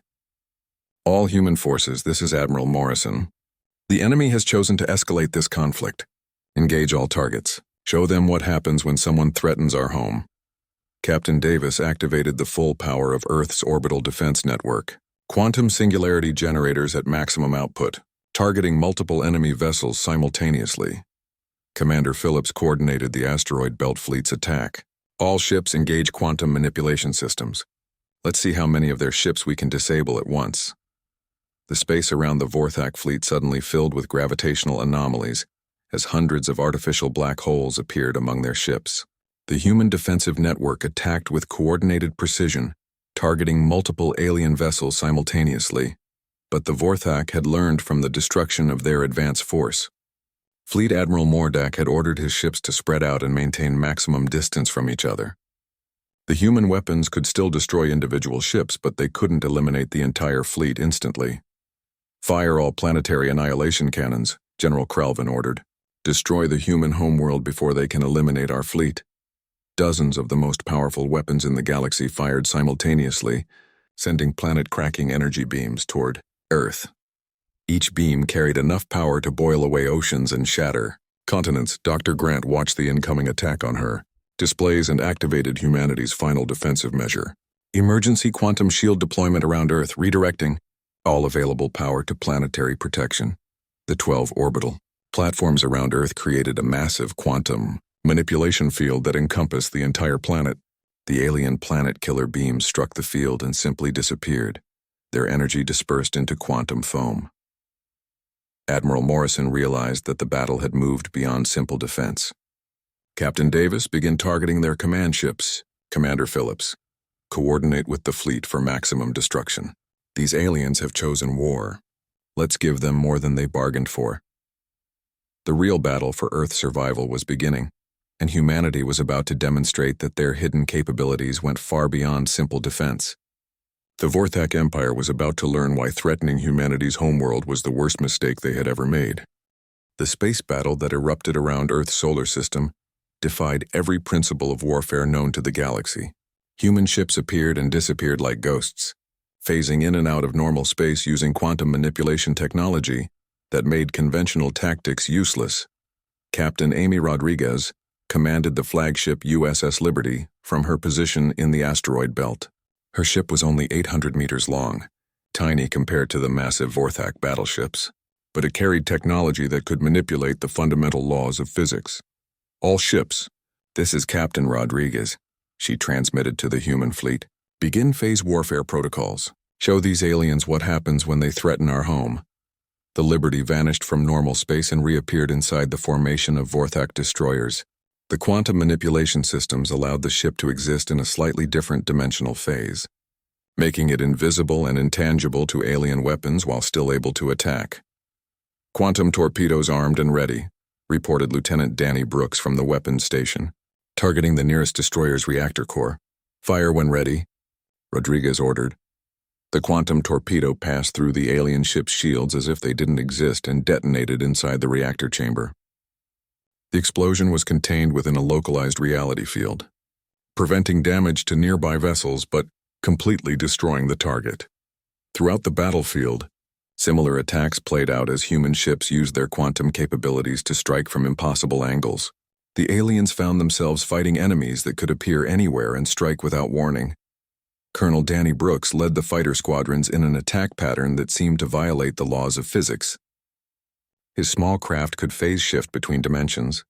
All human forces, this is Admiral Morrison. The enemy has chosen to escalate this conflict. Engage all targets. Show them what happens when someone threatens our home. Captain Davis activated the full power of Earth's orbital defense network. Quantum singularity generators at maximum output, targeting multiple enemy vessels simultaneously. Commander Phillips coordinated the asteroid belt fleet's attack. All ships engage quantum manipulation systems. Let's see how many of their ships we can disable at once. The space around the Vorthak fleet suddenly filled with gravitational anomalies as hundreds of artificial black holes appeared among their ships. The human defensive network attacked with coordinated precision, targeting multiple alien vessels simultaneously. But the Vorthak had learned from the destruction of their advance force. Fleet Admiral Mordak had ordered his ships to spread out and maintain maximum distance from each other. The human weapons could still destroy individual ships, but they couldn't eliminate the entire fleet instantly. Fire all planetary annihilation cannons, General Kralvin ordered. Destroy the human homeworld before they can eliminate our fleet. Dozens of the most powerful weapons in the galaxy fired simultaneously, sending planet-cracking energy beams toward Earth. Each beam carried enough power to boil away oceans and shatter continents. Dr. Grant watched the incoming attack on her, displays, and activated humanity's final defensive measure. Emergency quantum shield deployment around Earth, redirecting all available power to planetary protection. The 12 orbital platforms around Earth created a massive quantum manipulation field that encompassed the entire planet. The alien planet killer beams struck the field and simply disappeared, their energy dispersed into quantum foam. Admiral Morrison realized that the battle had moved beyond simple defense. Captain Davis began targeting their command ships. Commander Phillips, coordinate with the fleet for maximum destruction. These aliens have chosen war. Let's give them more than they bargained for. The real battle for Earth's survival was beginning, and humanity was about to demonstrate that their hidden capabilities went far beyond simple defense. The Vorthak Empire was about to learn why threatening humanity's homeworld was the worst mistake they had ever made. The space battle that erupted around Earth's solar system defied every principle of warfare known to the galaxy. Human ships appeared and disappeared like ghosts, phasing in and out of normal space using quantum manipulation technology that made conventional tactics useless. Captain Amy Rodriguez commanded the flagship USS Liberty from her position in the asteroid belt. Her ship was only 800 meters long, tiny compared to the massive Vorthak battleships, but it carried technology that could manipulate the fundamental laws of physics. All ships, this is Captain Rodriguez, she transmitted to the human fleet. Begin phase warfare protocols. Show these aliens what happens when they threaten our home. The Liberty vanished from normal space and reappeared inside the formation of Vorthak destroyers. The quantum manipulation systems allowed the ship to exist in a slightly different dimensional phase, making it invisible and intangible to alien weapons while still able to attack. Quantum torpedoes armed and ready, reported Lieutenant Danny Brooks from the weapons station, targeting the nearest destroyer's reactor core. Fire when ready, Rodriguez ordered. The quantum torpedo passed through the alien ship's shields as if they didn't exist and detonated inside the reactor chamber. The explosion was contained within a localized reality field, preventing damage to nearby vessels but completely destroying the target. Throughout the battlefield, similar attacks played out as human ships used their quantum capabilities to strike from impossible angles. The aliens found themselves fighting enemies that could appear anywhere and strike without warning. Colonel Danny Brooks led the fighter squadrons in an attack pattern that seemed to violate the laws of physics. His small craft could phase shift between dimensions,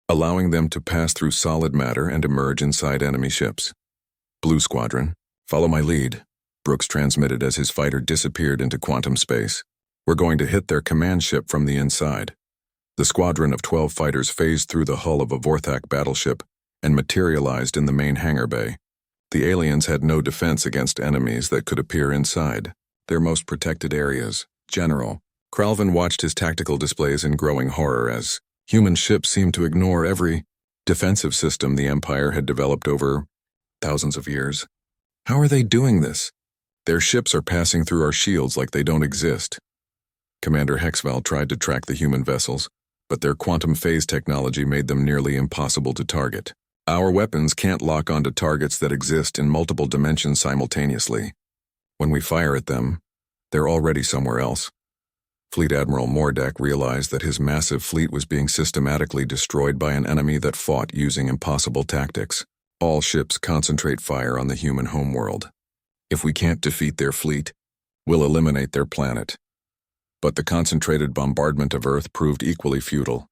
allowing them to pass through solid matter and emerge inside enemy ships. Blue Squadron, follow my lead, Brooks transmitted as his fighter disappeared into quantum space. We're going to hit their command ship from the inside. The squadron of 12 fighters phased through the hull of a Vorthak battleship and materialized in the main hangar bay. The aliens had no defense against enemies that could appear inside their most protected areas. General Kralvin watched his tactical displays in growing horror as human ships seemed to ignore every defensive system the Empire had developed over thousands of years. How are they doing this? Their ships are passing through our shields like they don't exist. Commander Hexval tried to track the human vessels, but their quantum phase technology made them nearly impossible to target. Our weapons can't lock onto targets that exist in multiple dimensions simultaneously. When we fire at them, they're already somewhere else. Fleet Admiral Mordak realized that his massive fleet was being systematically destroyed by an enemy that fought using impossible tactics. All ships concentrate fire on the human homeworld. If we can't defeat their fleet, we'll eliminate their planet. But the concentrated bombardment of Earth proved equally futile.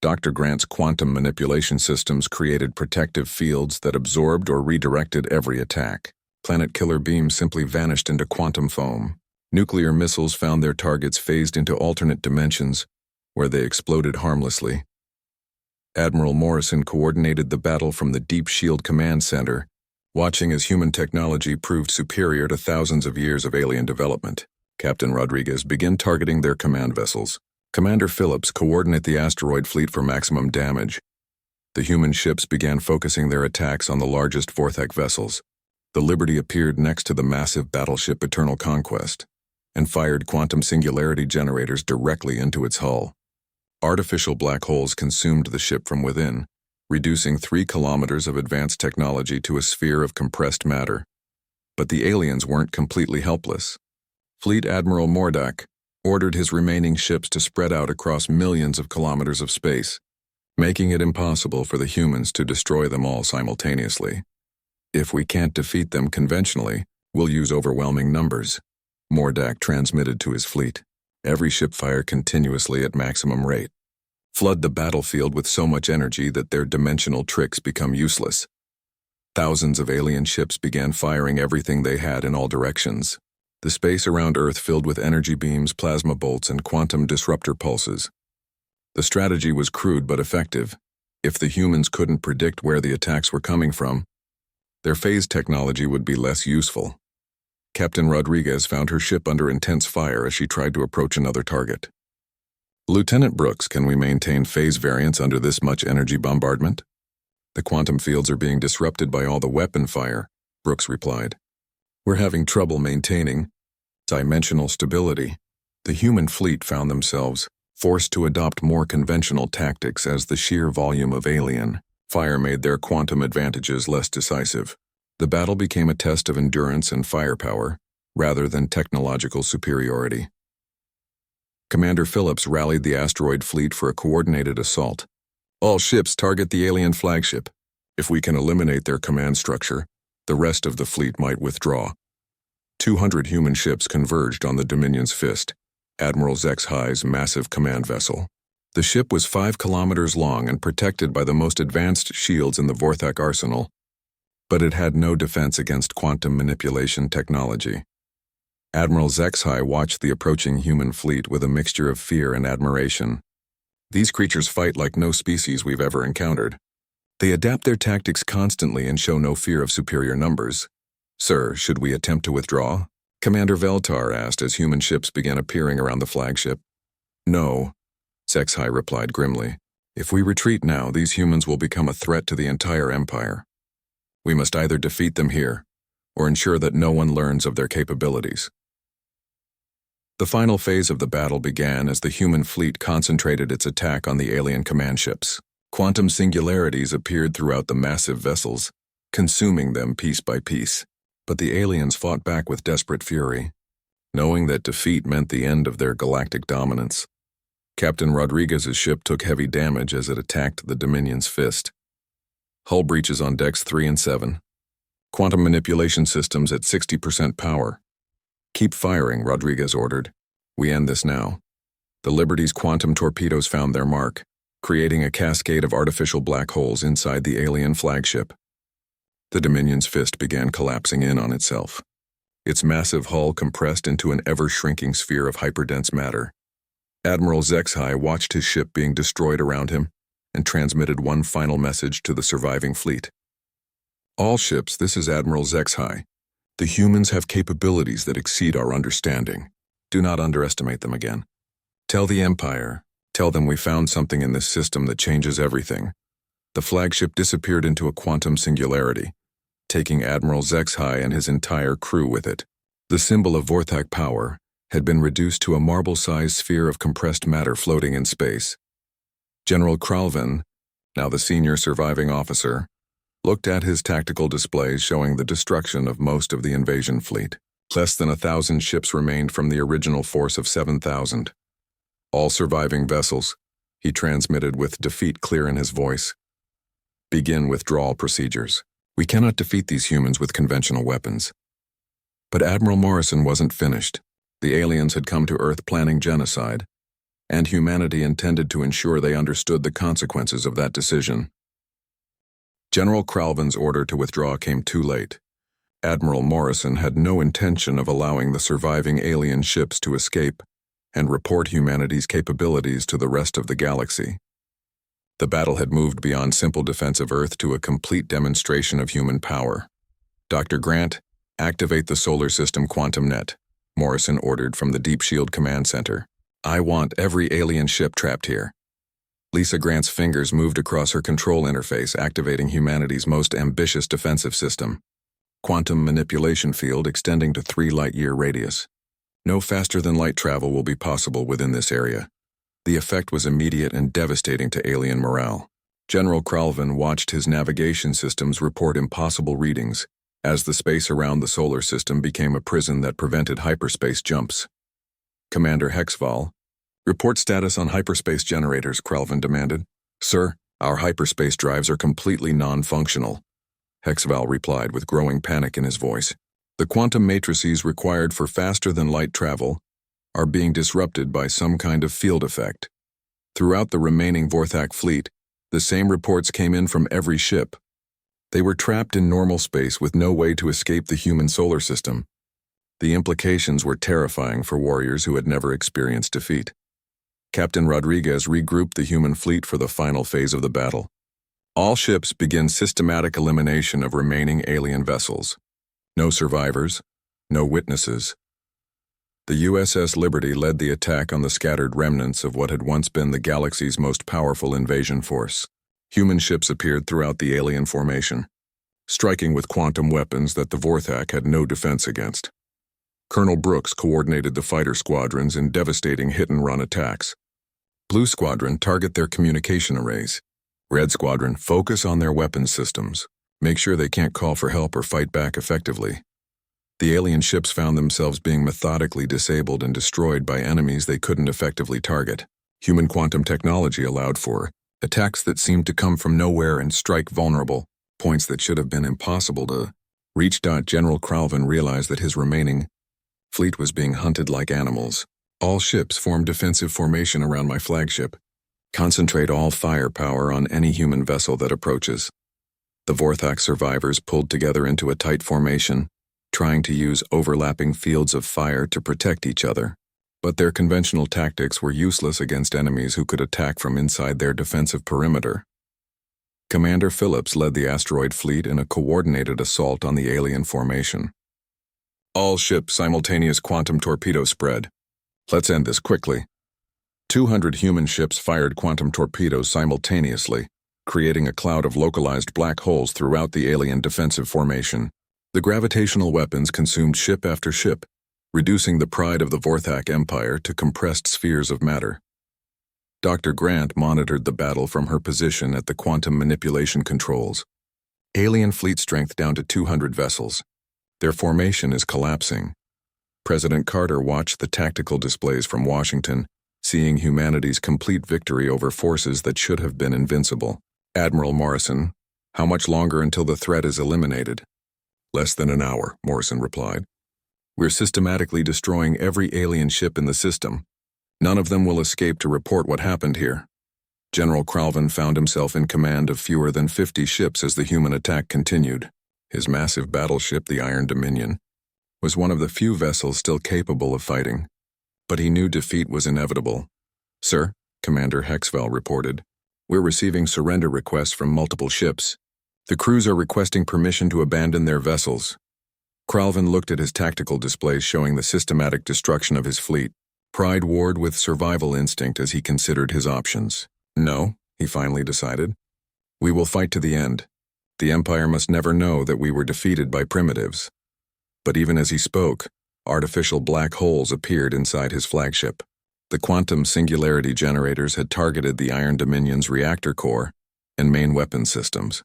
Dr. Grant's quantum manipulation systems created protective fields that absorbed or redirected every attack. Planet killer beams simply vanished into quantum foam. Nuclear missiles found their targets phased into alternate dimensions, where they exploded harmlessly. Admiral Morrison coordinated the battle from the Deep Shield Command Center, watching as human technology proved superior to thousands of years of alien development. Captain Rodriguez began targeting their command vessels. Commander Phillips coordinated the asteroid fleet for maximum damage. The human ships began focusing their attacks on the largest Vorthak vessels. The Liberty appeared next to the massive battleship Eternal Conquest and fired quantum singularity generators directly into its hull. Artificial black holes consumed the ship from within, reducing 3 kilometers of advanced technology to a sphere of compressed matter. But the aliens weren't completely helpless. Fleet Admiral Mordak ordered his remaining ships to spread out across millions of kilometers of space, making it impossible for the humans to destroy them all simultaneously. If we can't defeat them conventionally, we'll use overwhelming numbers, Mordak transmitted to his fleet. Every ship fire continuously at maximum rate. Flood the battlefield with so much energy that their dimensional tricks become useless. Thousands of alien ships began firing everything they had in all directions. The space around Earth filled with energy beams, plasma bolts, and quantum disruptor pulses. The strategy was crude but effective. If the humans couldn't predict where the attacks were coming from, their phase technology would be less useful. Captain Rodriguez found her ship under intense fire as she tried to approach another target. Lieutenant Brooks, can we maintain phase variance under this much energy bombardment? The quantum fields are being disrupted by all the weapon fire, Brooks replied. We're having trouble maintaining dimensional stability. The human fleet found themselves forced to adopt more conventional tactics as the sheer volume of alien fire made their quantum advantages less decisive. The battle became a test of endurance and firepower, rather than technological superiority. Commander Phillips rallied the asteroid fleet for a coordinated assault. All ships target the alien flagship. If we can eliminate their command structure, the rest of the fleet might withdraw. 200 human ships converged on the Dominion's Fist, Admiral HFY's massive command vessel. The ship was 5 kilometers long and protected by the most advanced shields in the Vorthak arsenal, but it had no defense against quantum manipulation technology. Admiral HFY watched the approaching human fleet with a mixture of fear and admiration. These creatures fight like no species we've ever encountered. They adapt their tactics constantly and show no fear of superior numbers. Sir, should we attempt to withdraw? Commander Veltar asked as human ships began appearing around the flagship. No, HFY replied grimly. If we retreat now, these humans will become a threat to the entire Empire. We must either defeat them here, or ensure that no one learns of their capabilities. The final phase of the battle began as the human fleet concentrated its attack on the alien command ships. Quantum singularities appeared throughout the massive vessels, consuming them piece by piece. But the aliens fought back with desperate fury, knowing that defeat meant the end of their galactic dominance. Captain Rodriguez's ship took heavy damage as it attacked the Dominion's Fist. Hull breaches on decks 3 and 7. Quantum manipulation systems at 60% power. Keep firing, Rodriguez ordered. We end this now. The Liberty's quantum torpedoes found their mark, creating a cascade of artificial black holes inside the alien flagship. The Dominion's Fist began collapsing in on itself. Its massive hull compressed into an ever-shrinking sphere of hyperdense matter. Admiral HFY watched his ship being destroyed around him and transmitted one final message to the surviving fleet. All ships, this is Admiral HFY. The humans have capabilities that exceed our understanding. Do not underestimate them again. Tell the Empire, tell them we found something in this system that changes everything. The flagship disappeared into a quantum singularity, taking Admiral HFY and his entire crew with it. The symbol of Vorthak power had been reduced to a marble-sized sphere of compressed matter floating in space. General Kralvin, now the senior surviving officer, looked at his tactical displays showing the destruction of most of the invasion fleet. Less than 1,000 ships remained from the original force of 7,000. All surviving vessels, he transmitted with defeat clear in his voice. Begin withdrawal procedures. We cannot defeat these humans with conventional weapons. But Admiral Morrison wasn't finished. The aliens had come to Earth planning genocide, and humanity intended to ensure they understood the consequences of that decision. General Cralvin's order to withdraw came too late. Admiral Morrison had no intention of allowing the surviving alien ships to escape and report humanity's capabilities to the rest of the galaxy. The battle had moved beyond simple defense of Earth to a complete demonstration of human power. Dr. Grant, activate the solar system quantum net, Morrison ordered from the Deep Shield Command Center. I want every alien ship trapped here. Lisa Grant's fingers moved across her control interface, activating humanity's most ambitious defensive system. Quantum manipulation field extending to 3 light-year radius. No faster-than-light travel will be possible within this area. The effect was immediate and devastating to alien morale. General Cralvin watched his navigation systems report impossible readings as the space around the solar system became a prison that prevented hyperspace jumps. Commander HFY, report status on hyperspace generators, Cralvin demanded. Sir, our hyperspace drives are completely non-functional, HFY replied with growing panic in his voice. The quantum matrices required for faster-than-light travel are being disrupted by some kind of field effect. Throughout the remaining Vorthak fleet, the same reports came in from every ship. They were trapped in normal space with no way to escape the human solar system. The implications were terrifying for warriors who had never experienced defeat. Captain Rodriguez regrouped the human fleet for the final phase of the battle. All ships begin systematic elimination of remaining alien vessels. No survivors, no witnesses. The USS Liberty led the attack on the scattered remnants of what had once been the galaxy's most powerful invasion force. Human ships appeared throughout the alien formation, striking with quantum weapons that the Vorthak had no defense against. Colonel Brooks coordinated the fighter squadrons in devastating hit-and-run attacks. Blue Squadron, target their communication arrays. Red Squadron, focus on their weapons systems. Make sure they can't call for help or fight back effectively. The alien ships found themselves being methodically disabled and destroyed by enemies they couldn't effectively target. Human quantum technology allowed for attacks that seemed to come from nowhere and strike vulnerable points that should have been impossible to reach. General Cralvin realized that his remaining fleet was being hunted like animals. All ships form defensive formation around my flagship. Concentrate all firepower on any human vessel that approaches. The Vorthak survivors pulled together into a tight formation, trying to use overlapping fields of fire to protect each other. But their conventional tactics were useless against enemies who could attack from inside their defensive perimeter. Commander Phillips led the asteroid fleet in a coordinated assault on the alien formation. All ships simultaneous quantum torpedo spread. Let's end this quickly. 200 human ships fired quantum torpedoes simultaneously, creating a cloud of localized black holes throughout the alien defensive formation. The gravitational weapons consumed ship after ship, reducing the pride of the Vorthak Empire to compressed spheres of matter. Dr. Grant monitored the battle from her position at the quantum manipulation controls. Alien fleet strength down to 200 vessels. Their formation is collapsing. President Carter watched the tactical displays from Washington, seeing humanity's complete victory over forces that should have been invincible. Admiral Morrison, how much longer until the threat is eliminated? Less than an hour, Morrison replied. We're systematically destroying every alien ship in the system. None of them will escape to report what happened here. General Cralvin found himself in command of fewer than 50 ships as the human attack continued. His massive battleship, the Iron Dominion, was one of the few vessels still capable of fighting. But he knew defeat was inevitable. Sir, Commander HFY reported, we're receiving surrender requests from multiple ships. The crews are requesting permission to abandon their vessels. Cralvin looked at his tactical displays showing the systematic destruction of his fleet. Pride warred with survival instinct as he considered his options. No, he finally decided. We will fight to the end. The Empire must never know that we were defeated by primitives. But even as he spoke, artificial black holes appeared inside his flagship. The quantum singularity generators had targeted the Iron Dominion's reactor core and main weapons systems.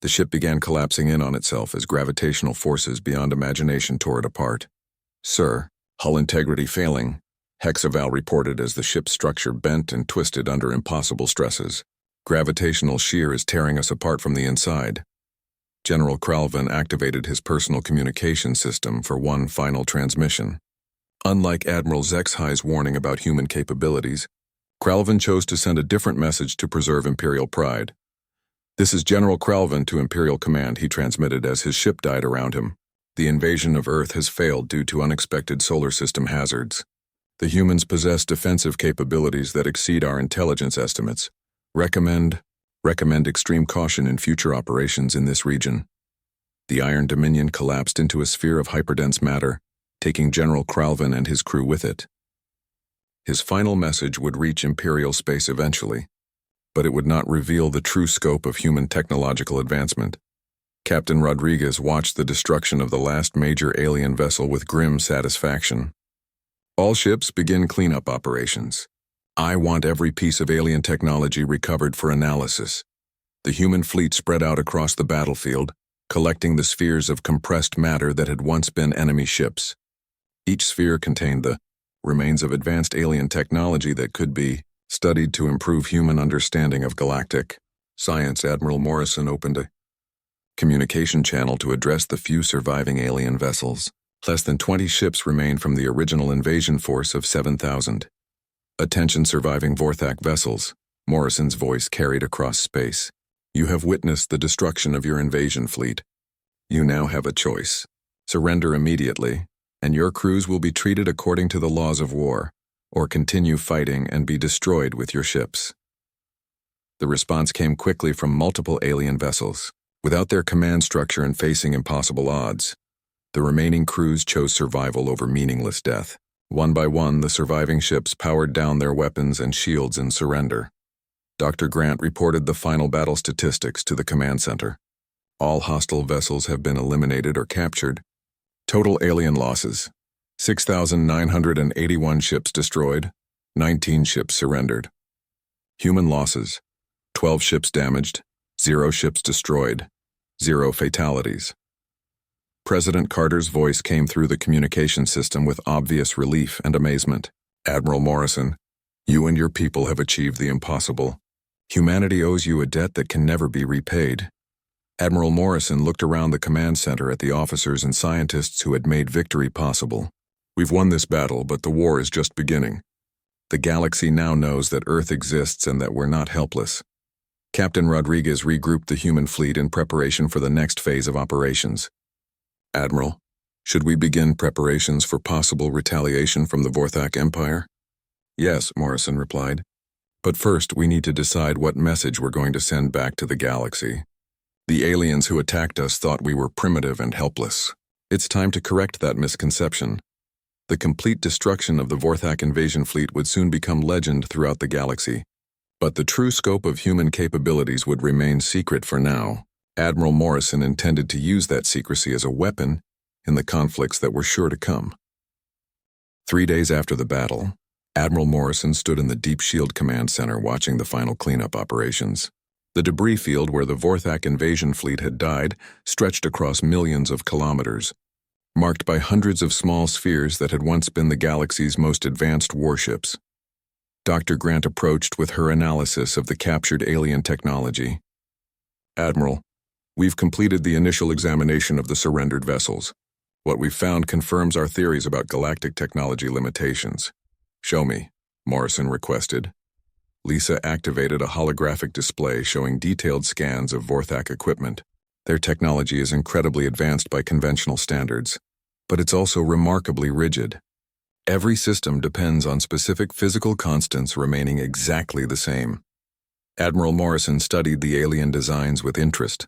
The ship began collapsing in on itself as gravitational forces beyond imagination tore it apart. Sir, hull integrity failing, Hexaval reported as the ship's structure bent and twisted under impossible stresses. Gravitational shear is tearing us apart from the inside. General Kralvin activated his personal communication system for one final transmission. Unlike Admiral Zexhai's warning about human capabilities, Kralvin chose to send a different message to preserve Imperial pride. "This is General Kralvin to Imperial Command," he transmitted as his ship died around him. "The invasion of Earth has failed due to unexpected solar system hazards. The humans possess defensive capabilities that exceed our intelligence estimates. Recommend extreme caution in future operations in this region." The Iron Dominion collapsed into a sphere of hyperdense matter, taking General Kralvin and his crew with it. His final message would reach Imperial space eventually, but it would not reveal the true scope of human technological advancement. Captain Rodriguez watched the destruction of the last major alien vessel with grim satisfaction. "All ships begin cleanup operations. I want every piece of alien technology recovered for analysis." The human fleet spread out across the battlefield, collecting the spheres of compressed matter that had once been enemy ships. Each sphere contained the remains of advanced alien technology that could be studied to improve human understanding of galactic science. Admiral Morrison opened a communication channel to address the few surviving alien vessels. Less than 20 ships remained from the original invasion force of 7,000. "Attention surviving Vorthak vessels," Morrison's voice carried across space. "You have witnessed the destruction of your invasion fleet. You now have a choice. Surrender immediately, and your crews will be treated according to the laws of war, or continue fighting and be destroyed with your ships." The response came quickly from multiple alien vessels. Without their command structure and facing impossible odds, the remaining crews chose survival over meaningless death. One by one, the surviving ships powered down their weapons and shields in surrender. Dr. Grant reported the final battle statistics to the command center. "All hostile vessels have been eliminated or captured. Total alien losses: 6,981 ships destroyed, 19 ships surrendered. Human losses: 12 ships damaged, 0 ships destroyed, 0 fatalities." President Carter's voice came through the communication system with obvious relief and amazement. "Admiral Morrison, you and your people have achieved the impossible. Humanity owes you a debt that can never be repaid." Admiral Morrison looked around the command center at the officers and scientists who had made victory possible. "We've won this battle, but the war is just beginning. The galaxy now knows that Earth exists and that we're not helpless." Captain Rodriguez regrouped the human fleet in preparation for the next phase of operations. "Admiral, should we begin preparations for possible retaliation from the Vorthak Empire?" "Yes," Morrison replied. "But first, we need to decide what message we're going to send back to the galaxy. The aliens who attacked us thought we were primitive and helpless. It's time to correct that misconception. The complete destruction of the Vorthak invasion fleet would soon become legend throughout the galaxy. But the true scope of human capabilities would remain secret for now." Admiral Morrison intended to use that secrecy as a weapon in the conflicts that were sure to come. 3 days after the battle, Admiral Morrison stood in the Deep Shield Command Center watching the final cleanup operations. The debris field where the Vorthak invasion fleet had died stretched across millions of kilometers, marked by hundreds of small spheres that had once been the galaxy's most advanced warships. Dr. Grant approached with her analysis of the captured alien technology. "Admiral, we've completed the initial examination of the surrendered vessels. What we've found confirms our theories about galactic technology limitations." "Show me," Morrison requested. Lisa activated a holographic display showing detailed scans of Vorthak equipment. Their technology is incredibly advanced by conventional standards, but it's also remarkably rigid. Every system depends on specific physical constants remaining exactly the same. Admiral Morrison studied the alien designs with interest.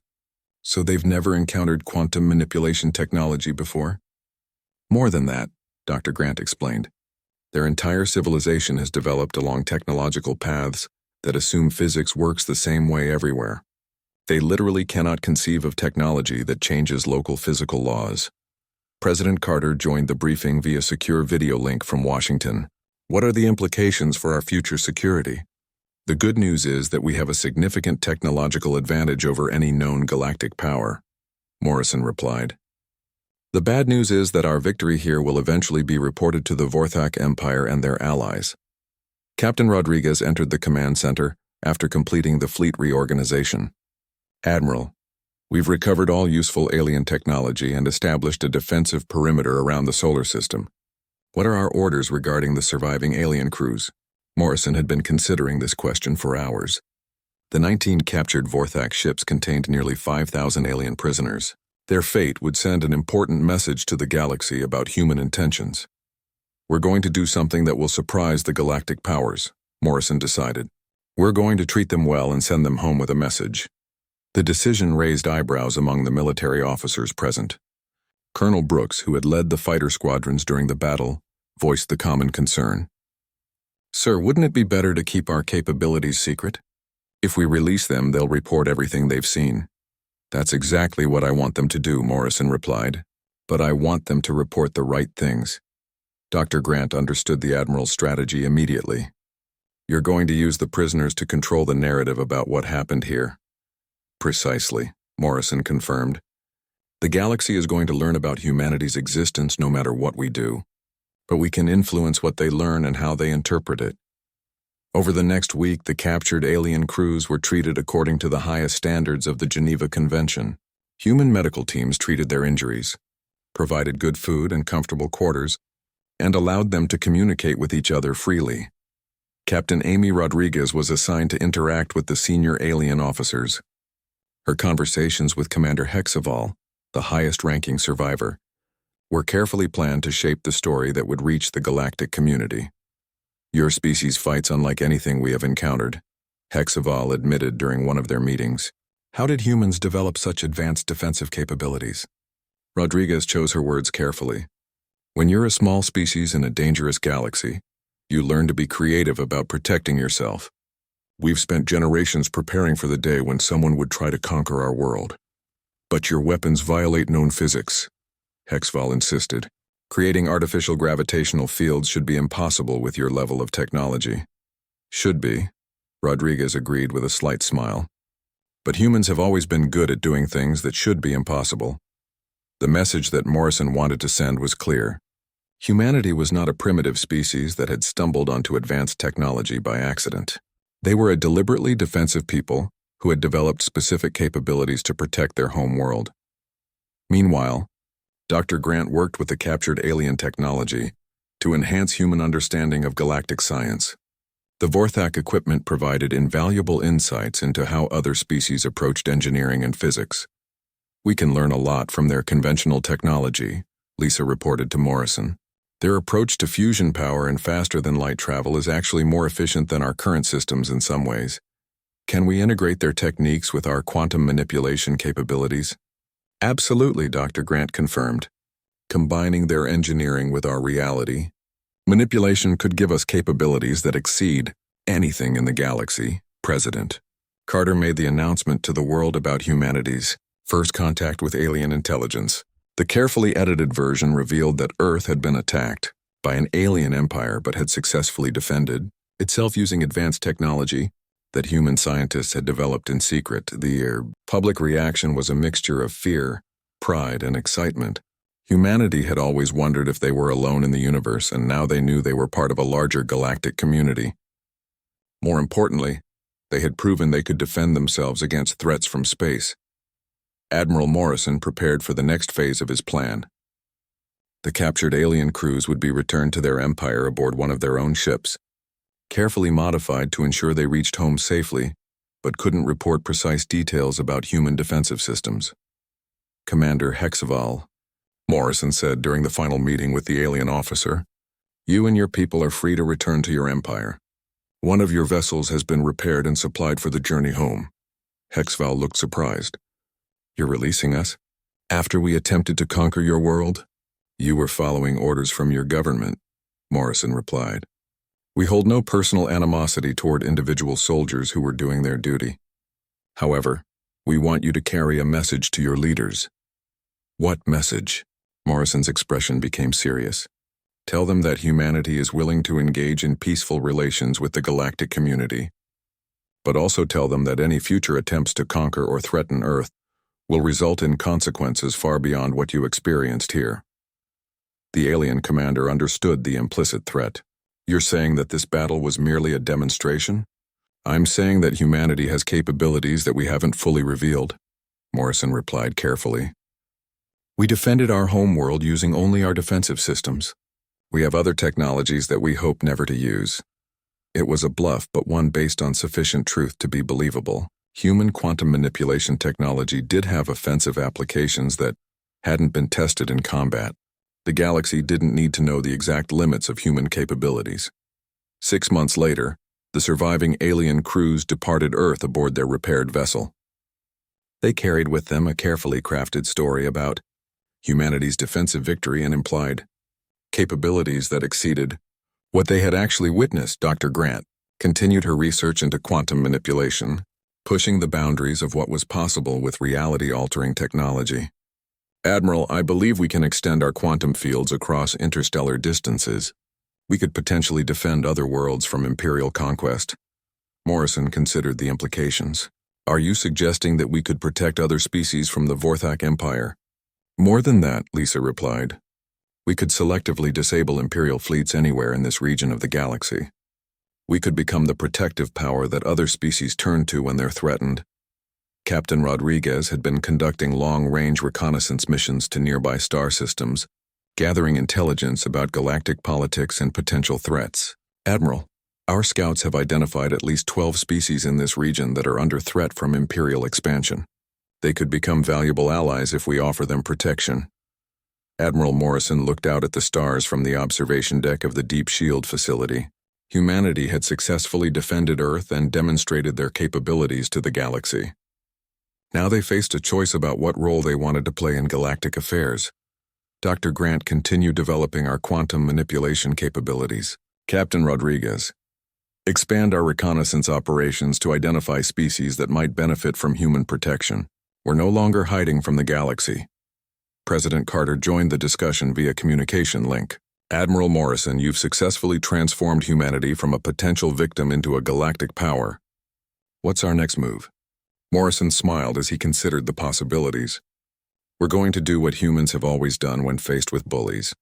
"So they've never encountered quantum manipulation technology before?" "More than that," Dr. Grant explained. "Their entire civilization has developed along technological paths that assume physics works the same way everywhere. They literally cannot conceive of technology that changes local physical laws." President Carter joined the briefing via secure video link from Washington. "What are the implications for our future security?" "The good news is that we have a significant technological advantage over any known galactic power," Morrison replied. The bad news is that our victory here will eventually be reported to the Vorthak Empire and their allies. Captain Rodriguez entered the command center after completing the fleet reorganization. Admiral, we've recovered all useful alien technology and established a defensive perimeter around the solar system. What are our orders regarding the surviving alien crews? Morrison had been considering this question for hours. The 19 captured Vorthak ships contained nearly 5,000 alien prisoners. Their fate would send an important message to the galaxy about human intentions. We're going to do something that will surprise the galactic powers, Morrison decided. We're going to treat them well and send them home with a message. The decision raised eyebrows among the military officers present. Colonel Brooks, who had led the fighter squadrons during the battle, voiced the common concern. Sir, wouldn't it be better to keep our capabilities secret? If we release them, they'll report everything they've seen. That's exactly what I want them to do, Morrison replied. But I want them to report the right things. Dr. Grant understood the Admiral's strategy immediately. You're going to use the prisoners to control the narrative about what happened here. Precisely, Morrison confirmed. The galaxy is going to learn about humanity's existence no matter what we do. But we can influence what they learn and how they interpret it. Over the next week, the captured alien crews were treated according to the highest standards of the Geneva Convention. Human medical teams treated their injuries, provided good food and comfortable quarters, and allowed them to communicate with each other freely. Captain Amy Rodriguez was assigned to interact with the senior alien officers. Her conversations with Commander HFY, the highest-ranking survivor, were carefully planned to shape the story that would reach the galactic community. Your species fights unlike anything we have encountered, HFY admitted during one of their meetings. How did humans develop such advanced defensive capabilities? Rodriguez chose her words carefully. When you're a small species in a dangerous galaxy, you learn to be creative about protecting yourself. We've spent generations preparing for the day when someone would try to conquer our world. But your weapons violate known physics, HFY insisted. Creating artificial gravitational fields should be impossible with your level of technology. Should be, Rodriguez agreed with a slight smile. But humans have always been good at doing things that should be impossible. The message that Morrison wanted to send was clear. Humanity was not a primitive species that had stumbled onto advanced technology by accident. They were a deliberately defensive people who had developed specific capabilities to protect their home world. Meanwhile, Dr. Grant worked with the captured alien technology to enhance human understanding of galactic science. The Vorthak equipment provided invaluable insights into how other species approached engineering and physics. We can learn a lot from their conventional technology, Lisa reported to Morrison. Their approach to fusion power and faster-than-light travel is actually more efficient than our current systems in some ways. Can we integrate their techniques with our quantum manipulation capabilities? Absolutely, Dr. Grant confirmed. Combining their engineering with our reality, manipulation could give us capabilities that exceed anything in the galaxy. President Carter made the announcement to the world about humanity's first contact with alien intelligence. The carefully edited version revealed that Earth had been attacked by an alien empire but had successfully defended itself using advanced technology that human scientists had developed in secret. The public reaction was a mixture of fear, pride, and excitement. Humanity had always wondered if they were alone in the universe, and now they knew they were part of a larger galactic community. More importantly, they had proven they could defend themselves against threats from space. Admiral Morrison prepared for the next phase of his plan. The captured alien crews would be returned to their empire aboard one of their own ships, carefully modified to ensure they reached home safely, but couldn't report precise details about human defensive systems. Commander HFY, Morrison said during the final meeting with the alien officer, "You and your people are free to return to your empire. One of your vessels has been repaired and supplied for the journey home." HFY looked surprised. "You're releasing us? After we attempted to conquer your world?" "You were following orders from your government," Morrison replied. "We hold no personal animosity toward individual soldiers who were doing their duty. However, we want you to carry a message to your leaders." "What message?" Morrison's expression became serious. "Tell them that humanity is willing to engage in peaceful relations with the galactic community, but also tell them that any future attempts to conquer or threaten Earth will result in consequences far beyond what you experienced here. The alien commander understood the implicit threat. You're saying that this battle was merely a demonstration? I'm saying that humanity has capabilities that we haven't fully revealed, Morrison replied carefully. We defended our homeworld using only our defensive systems. We have other technologies that we hope never to use. It was a bluff, but one based on sufficient truth to be believable. Human quantum manipulation technology did have offensive applications that hadn't been tested in combat. The galaxy didn't need to know the exact limits of human capabilities. 6 months later, the surviving alien crews departed Earth aboard their repaired vessel. They carried with them a carefully crafted story about humanity's defensive victory and implied capabilities that exceeded what they had actually witnessed. Dr. Grant continued her research into quantum manipulation, pushing the boundaries of what was possible with reality-altering technology. Admiral, I believe we can extend our quantum fields across interstellar distances. We could potentially defend other worlds from Imperial conquest. Morrison considered the implications. Are you suggesting that we could protect other species from the Vorthak Empire? More than that, Lisa replied. We could selectively disable Imperial fleets anywhere in this region of the galaxy. We could become the protective power that other species turn to when they're threatened. Captain Rodriguez had been conducting long-range reconnaissance missions to nearby star systems, gathering intelligence about galactic politics and potential threats. Admiral, our scouts have identified at least 12 species in this region that are under threat from Imperial expansion. They could become valuable allies if we offer them protection. Admiral Morrison looked out at the stars from the observation deck of the Deep Shield facility. Humanity had successfully defended Earth and demonstrated their capabilities to the galaxy. Now they faced a choice about what role they wanted to play in galactic affairs. Dr. Grant continued developing our quantum manipulation capabilities. Captain Rodriguez, expand our reconnaissance operations to identify species that might benefit from human protection. We're no longer hiding from the galaxy. President Carter joined the discussion via communication link. Admiral Morrison, you've successfully transformed humanity from a potential victim into a galactic power. What's our next move? Morrison smiled as he considered the possibilities. We're going to do what humans have always done when faced with bullies.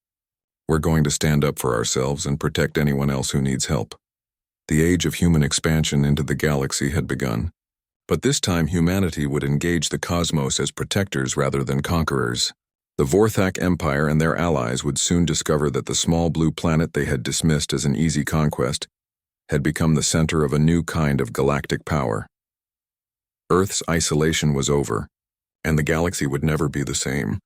We're going to stand up for ourselves and protect anyone else who needs help. The age of human expansion into the galaxy had begun, but this time humanity would engage the cosmos as protectors rather than conquerors. The Vorthak Empire and their allies would soon discover that the small blue planet they had dismissed as an easy conquest had become the center of a new kind of galactic power. Earth's isolation was over, and the galaxy would never be the same.